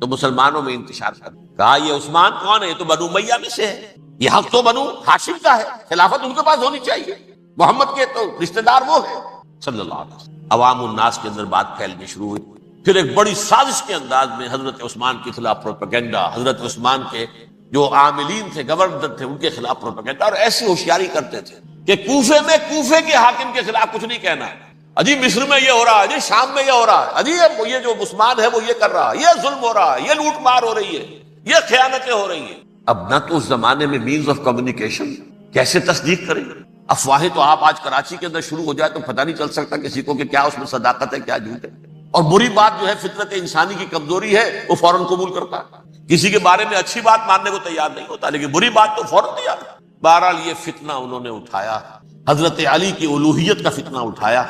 تو مسلمانوں میں انتشار کر۔ کہا یہ عثمان کون ہے؟ یہ تو بنو امیہ میں سے ہے، یہ حق تو بنو ہاشم کا ہے، خلافت ان کے پاس ہونی چاہیے، محمد کے تو رشتہ دار وہ ہے صلی اللہ علیہ وسلم۔ عوام الناس کے اندر بات پھیلنی شروع ہوئی، پھر ایک بڑی سازش کے انداز میں حضرت عثمان کے خلاف پروپیگنڈا، حضرت عثمان کے جو عاملین تھے، گورنر تھے، ان کے خلاف پروپیگنڈا، اور ایسی ہوشیاری کرتے تھے کہ کوفے میں کوفے کے حاکم کے خلاف کچھ نہیں کہنا، اجی مصر میں یہ ہو رہا ہے، اجی شام میں یہ ہو رہا ہے، اجی یہ جو عثمان ہے وہ یہ کر رہا ہے، یہ ظلم ہو رہا ہے، یہ لوٹ مار ہو رہی ہے، یہ خیانتیں ہو رہی ہیں۔ اب نہ تو اس زمانے میں مینز آف کمیونیکیشن، کیسے تصدیق کریں؟ افواہیں تو آپ آج کراچی کے اندر شروع ہو جائے تو پتہ نہیں چل سکتا کسی کو کہ کیا اس میں صداقت ہے کیا جھوٹ ہے، اور بری بات جو ہے فطرت انسانی کی کمزوری ہے، وہ فوراً قبول کرتا ہے، کسی کے بارے میں اچھی بات ماننے کو تیار نہیں ہوتا، لیکن بری بات تو فوراً تیار ہے۔ بہرحال یہ فتنہ انہوں نے اٹھایا، حضرت علی کی الوہیت کا فتنہ اٹھایا،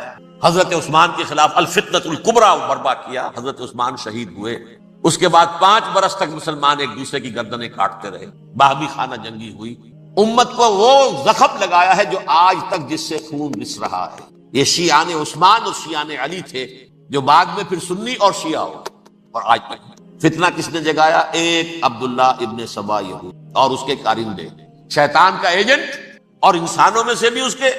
حضرت عثمان کے خلاف الفتنۃ الکبریٰ برپا کیا، حضرت عثمان شہید ہوئے۔ اس کے بعد 5 برس تک مسلمان ایک دوسرے کی گردنیں کاٹتے رہے، باہمی خانہ جنگی ہوئی، امت کو وہ زخم لگایا ہے جو آج تک جس سے خون رس رہا ہے۔ یہ شیعان عثمان اور شیعان علی تھے جو بعد میں پھر سنی اور شیعہ ہو، اور آج تک فتنہ کس نے جگایا؟ ایک عبداللہ ابن سبا یہود اور اس کے کارندے، شیطان کا ایجنٹ، اور انسانوں میں سے بھی اس کے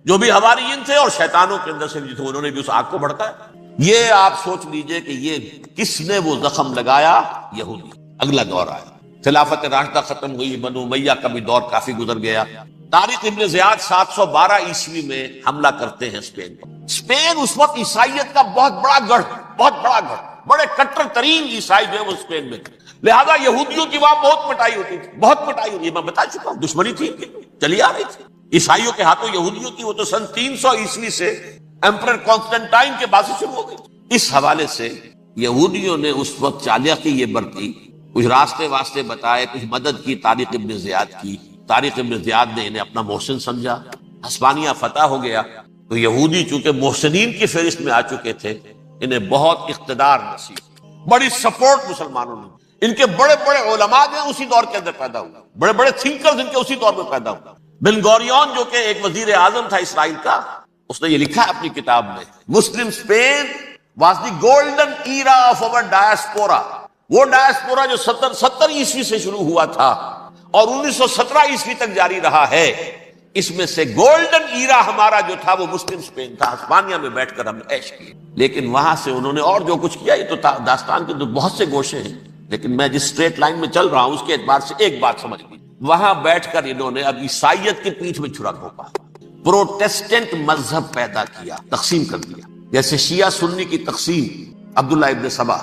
جو بھی حواریین تھے اور شیطانوں کے اندر سے بھی تھے، انہوں نے بھی اس آگ کو بھڑکایا۔ یہ آپ سوچ لیجئے کہ یہ کس نے وہ زخم لگایا؟ یہودی۔ اگلا دور آیا، خلافت راشدہ ختم ہوئی، بنو امیہ کا بھی دور کافی گزر گیا، طارق ابن زیاد 712 عیسوی میں حملہ کرتے ہیں اسپین پر۔ اسپین اس وقت عیسائیت کا بہت بڑا گڑھ، بڑے کٹر ترین عیسائی جو ہے وہ اسپین میں تھے، لہذا یہودیوں کی وہاں بہت پٹائی ہوتی تھی، بہت پٹائی ہوتی ہے، میں بتا چکا ہوں، دشمنی تھی چلی آ رہی تھی عیسائیوں کے ہاتھوں یہودیوں کی، وہ تو سن 300 عیسوی سے ایمپرر کانسٹنٹائن کے بعد سے شروع ہو گئی۔ اس حوالے سے یہودیوں نے اس وقت چالاکی یہ برتی، کچھ راستے واسطے بتائے، کچھ مدد کی طارق ابن زیاد کی۔ طارق ابن زیاد نے انہیں اپنا محسن سمجھا، ہسپانیہ فتح ہو گیا تو یہودی چونکہ محسنین کی فہرست میں آ چکے تھے، انہیں بہت اقتدار نصیب، بڑی سپورٹ مسلمانوں نے، ان کے بڑے بڑے علماء جو ہیں اسی دور کے اندر پیدا ہوئے، بڑے بڑے تھنکرز ان کے اسی دور میں پیدا ہوئے۔ بن گوریون جو کہ ایک وزیر اعظم تھا اسرائیل کا، اس نے یہ لکھا ہے اپنی کتاب میں، Muslim Spain was the golden era of our diaspora, وہ ڈائسپورا جو 70 عیسوی سے شروع ہوا تھا اور 1917 عیسوی تک جاری رہا ہے، اس میں سے گولڈن ایرا ہمارا جو تھا وہ مسلم اسپین تھا، ہسپانیہ میں بیٹھ کر ہم نے عیش کیے۔ لیکن وہاں سے انہوں نے اور جو کچھ کیا، یہ تو داستان کے تو بہت سے گوشے ہیں، لیکن میں جس اسٹریٹ لائن میں چل رہا ہوں اس کے اعتبار سے ایک بات سمجھ لی، وہاں بیٹھ کر انہوں نے اب عیسائیت کی پیٹھ میں چھرا گھونپا، پروٹیسٹنٹ مذہب پیدا کیا، تقسیم کر دیا، جیسے شیعہ سنی کی تقسیم عبداللہ ابن سبا،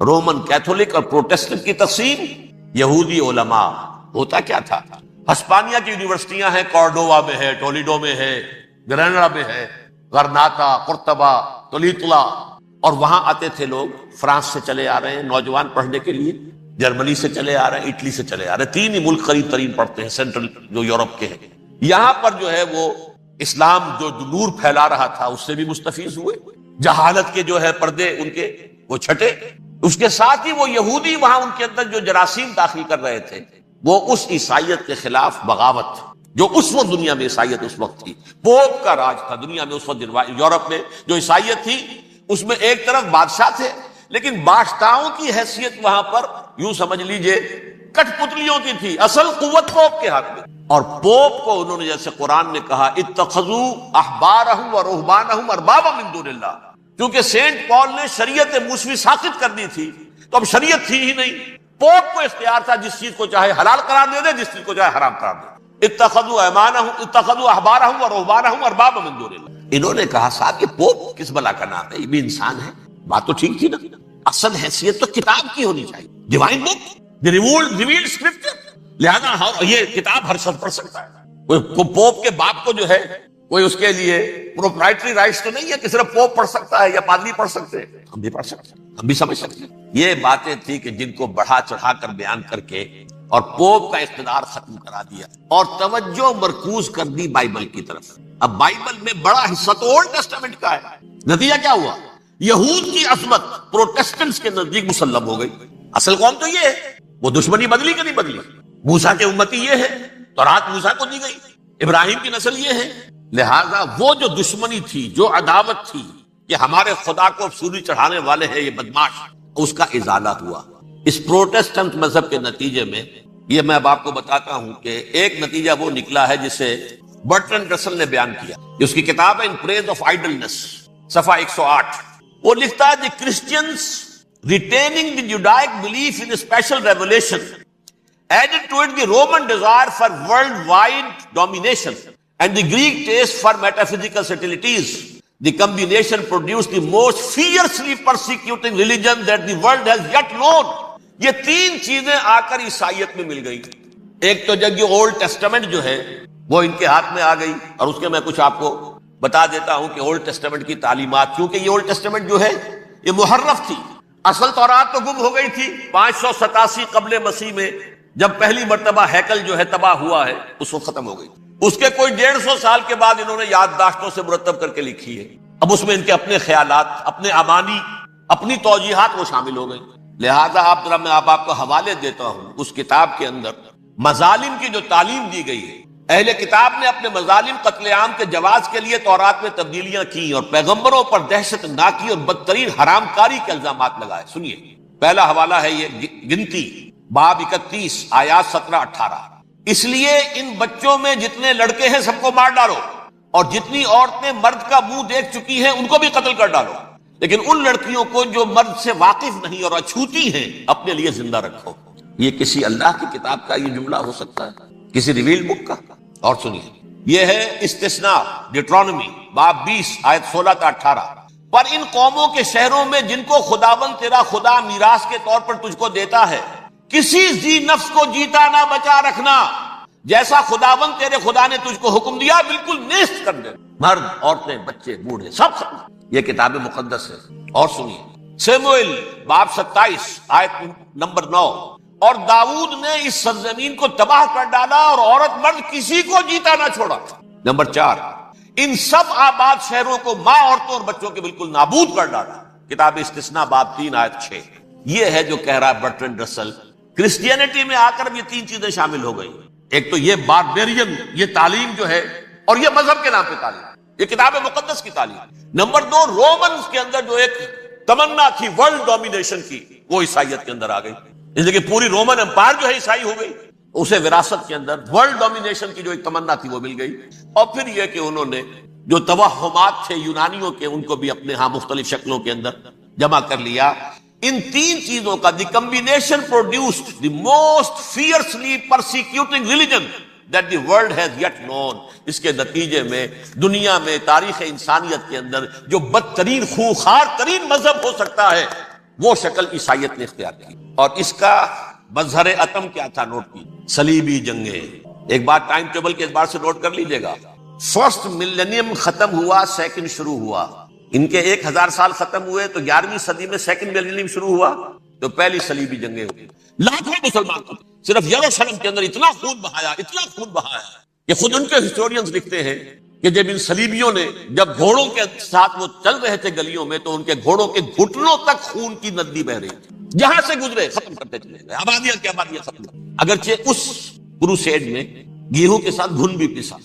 رومن کیتھولک اور پروٹیسٹنٹ کی تقسیم یہودی علماء۔ ہوتا کیا تھا، ہسپانیہ کی یونیورسٹیاں ہیں، کارڈووا میں ہے، ٹولیڈو میں ہے، گریناڈا میں ہے، غرناطہ، قرطبہ، تولیتلا، اور وہاں آتے تھے لوگ، فرانس سے چلے آ رہے ہیں نوجوان پڑھنے کے لیے، جرمنی سے چلے آ رہے ہیں، اٹلی سے چلے آ رہے ہیں، 3 ہی ملک قریب ترین پڑھتے ہیں سینٹرل جو یورپ کے ہیں۔ یہاں پر جو ہے وہ اسلام جو نور پھیلا رہا تھا اس سے بھی مستفیض ہوئے، جہالت کے جو ہے پردے ان کے وہ چھٹے، اس کے ساتھ ہی وہ یہودی وہاں ان کے اندر جو جراثیم داخل کر رہے تھے، وہ اس عیسائیت کے خلاف بغاوت، جو اس وقت دنیا میں عیسائیت اس وقت تھی، پوپ کا راج تھا دنیا میں اس وقت، یورپ میں جو عیسائیت تھی اس میں ایک طرف بادشاہ تھے، لیکن بادشاہوں کی حیثیت وہاں پر یوں سمجھ لیجئے کٹ پتلیوں کی تھی، اصل قوت پوپ کے ہاتھ میں۔ اور پوپ کو انہوں نے جیسے قرآن نے کہا اتخذوا احبارهم ورهبانهم اربابا من دون اللہ، کیونکہ سینٹ پال نے شریعت موسوی ساقط کر دی تھی تو اب شریعت تھی ہی نہیں، پوپ کو اختیار تھا جس چیز کو چاہے حلال قرار دے دے، جس چیز کو چاہے حرام قرار دے۔ اتخذوا احبارهم ورهبانهم اربابا من دون اللہ، انہوں نے کہا صاحب یہ پوپ کس بلا کا نام ہے، یہ بھی انسان ہے، بات تو ٹھیک تھی نا، اصل حیثیت تو کتاب کی ہونی چاہیے، ڈیوائن بک، دی ریویلڈ اسکرپچر، لہذا یہ کتاب ہر شخص پڑھ سکتا ہے، کوئی پوپ کے باپ کو جو ہے کوئی اس کے لیے پروپرائٹری رائٹس تو نہیں ہے کہ صرف پوپ پڑھ سکتا ہے یا پادری پڑھ سکتے ہیں، ہم بھی پڑھ سکتے ہیں، ہم بھی سمجھ سکتے ہیں۔ یہ باتیں تھی کہ جن کو بڑھا چڑھا کر بیان کر کے اور پوپ کا اقتدار ختم کرا دیا اور توجہ مرکوز کر دی بائبل کی طرف۔ اب بائبل میں بڑا حصہ تو اولڈ ٹیسٹامنٹ کا ہے، نتیجہ کیا ہوا، یہود کی عظمت پروٹیسٹنٹس کے نزدیک مسلم ہو گئی۔ اصل قوم تو یہ ہے، وہ دشمنی بدلی کہ نہیں بدلی، موسیٰ کے امتی یہ ہے، تورات موسیٰ کو دی گئی، ابراہیم کی نسل یہ ہے، لہذا وہ جو دشمنی تھی، جو عداوت تھی کہ ہمارے خدا کو سولی چڑھانے والے ہیں یہ بدماش، اس کا ازالہ ہوا۔ اس پروٹیسٹنٹ مذہب کے نتیجے میں یہ میں اب آپ کو بتاتا ہوں کہ ایک نتیجہ وہ نکلا ہے جسے برٹرنڈ رسل نے بیان کیا، جس کی کتاب ہے ان پریز آف آئیڈلنس، صفحہ 108، وہ لکھتا ہے the Christians retaining the Judaic belief in special revelation added to it the Roman desire for worldwide domination and the Greek taste for metaphysical subtleties. The combination produced the most fiercely persecuting religion that the world has yet known. یہ 3 چیزیں آ کر عیسائیت میں مل گئی۔ ایک تو جب یہ اولڈ ٹیسٹامنٹ جو ہے وہ ان کے ہاتھ میں آ گئی، اور اس کے میں کچھ آپ کو بتا دیتا ہوں کہ اولڈ ٹیسٹامنٹ کی تعلیمات، کیونکہ یہ اولڈ ٹیسٹامنٹ جو ہے یہ محرف تھی، اصل تورات تو گم ہو گئی تھی 587 قبل مسیح میں، جب پہلی مرتبہ ہیکل جو ہے تباہ ہوا ہے اس وقت ختم ہو گئی، اس کے کوئی 150 سال کے بعد انہوں نے یادداشتوں سے مرتب کر کے لکھی ہے، اب اس میں ان کے اپنے خیالات، اپنے امانی، اپنی توجیحات وہ شامل ہو گئی۔ لہذا میں آپ کو حوالے دیتا ہوں، اس کتاب کے اندر مظالم کی جو تعلیم دی گئی ہے، اہل کتاب نے اپنے مظالم قتل عام کے جواز کے لیے تورات میں تبدیلیاں کی اور پیغمبروں پر دہشت ناکی اور بدترین حرام کاری کے الزامات لگائے۔ سنیے، پہلا حوالہ ہے یہ گنتی باب 31 آیات 17-18، اس لیے ان بچوں میں جتنے لڑکے ہیں سب کو مار ڈالو، اور جتنی عورتیں مرد کا منہ دیکھ چکی ہیں ان کو بھی قتل کر ڈالو، لیکن ان لڑکیوں کو جو مرد سے واقف نہیں اور اچھوتی ہیں اپنے لیے زندہ رکھو۔ یہ کسی اللہ کی کتاب کا یہ جملہ ہو سکتا ہے، کسی ریویل بک کا؟ اور سنیے، یہ ہے استثناء ڈیٹرانومی باب 20 آیت 16 تا 18۔ پر ان قوموں کے شہروں میں جن کو خداوند تیرا خدا میراث کے طور پر تجھ کو دیتا ہے، کسی ذی نفس کو جیتا نہ بچا رکھنا، جیسا خداوند تیرے خدا نے تجھ کو حکم دیا بالکل نیست کر دے، مرد، عورتیں، بچے، بوڑھے، سب ختم۔ یہ کتاب مقدس ہے۔ اور سنیے، سموئیل باب 27 آیت نمبر 9، اور داؤد نے اس سرزمین کو تباہ کر ڈالا اور عورت مرد کسی کو جیتا نہ چھوڑا۔ نمبر 4، ان سب آباد شہروں کو ماں، عورتوں اور بچوں کے بالکل نابود کر ڈالا۔ کتاب استثناء باب 3 آیت 6۔ یہ ہے جو کہہ رہا ہے برٹرینڈ رسل، کرسچینٹی میں آ کر یہ تین چیزیں شامل ہو گئی۔ ایک تو یہ باربیرین، یہ تعلیم جو ہے، اور یہ مذہب کے نام پہ تعلیم، یہ کتاب مقدس کی تعلیم۔ نمبر 2، رومنز کے اندر جو ایک تمنا تھی ورلڈ ڈومینیشن کی، وہ عیسائیت کے اندر آ گئی، اس لیے کہ پوری رومن امپائر جو ہے عیسائی ہو گئی، اسے وراثت کے اندر ورلڈ ڈومینیشن کی جو ایک تمنا تھی وہ مل گئی۔ اور پھر یہ کہ انہوں نے جو توہمات تھے یونانیوں کے، ان کو بھی اپنے ہاں مختلف شکلوں کے اندر جمع کر لیا۔ ان تین چیزوں کا the combination produced the most fiercely persecuting religion that the world has yet known۔ اس کے نتیجے میں دنیا میں تاریخ انسانیت کے اندر جو بدترین خونخوار ترین مذہب ہو سکتا ہے، وہ شکل عیسائیت نے اختیار کی۔ اور اس کا مظہر عتم کیا تھا؟ نوٹ کی، صلیبی جنگیں۔ ایک بات ٹائم ٹیبل کے اعتبار سے نوٹ کر لیجئے گا، فرسٹ ملینیم ختم ہوا، سیکنڈ شروع ہوا۔ ان کے 1000 سال ختم ہوئے تو 11ویں صدی میں سیکنڈ ملینیم شروع ہوا، تو پہلی صلیبی جنگیں ہوئی۔ لاکھوں مسلمان کو صرف یروشلم کے اندر اتنا خون بہایا کہ خود ان کے ہسٹورینز لکھتے ہیں کہ جب ان صلیبیوں نے، جب گھوڑوں کے ساتھ وہ چل رہے تھے گلیوں میں، تو ان کے گھوڑوں کے گھٹنوں تک خون کی ندی بہ رہی تھی، جہاں سے گزرے ختم کرتے چلے گئے، آبادیاں کی آبادیاں ختم۔ اگرچہ اس کروسیڈ میں گیہوں کے ساتھ گھن بھی پسا۔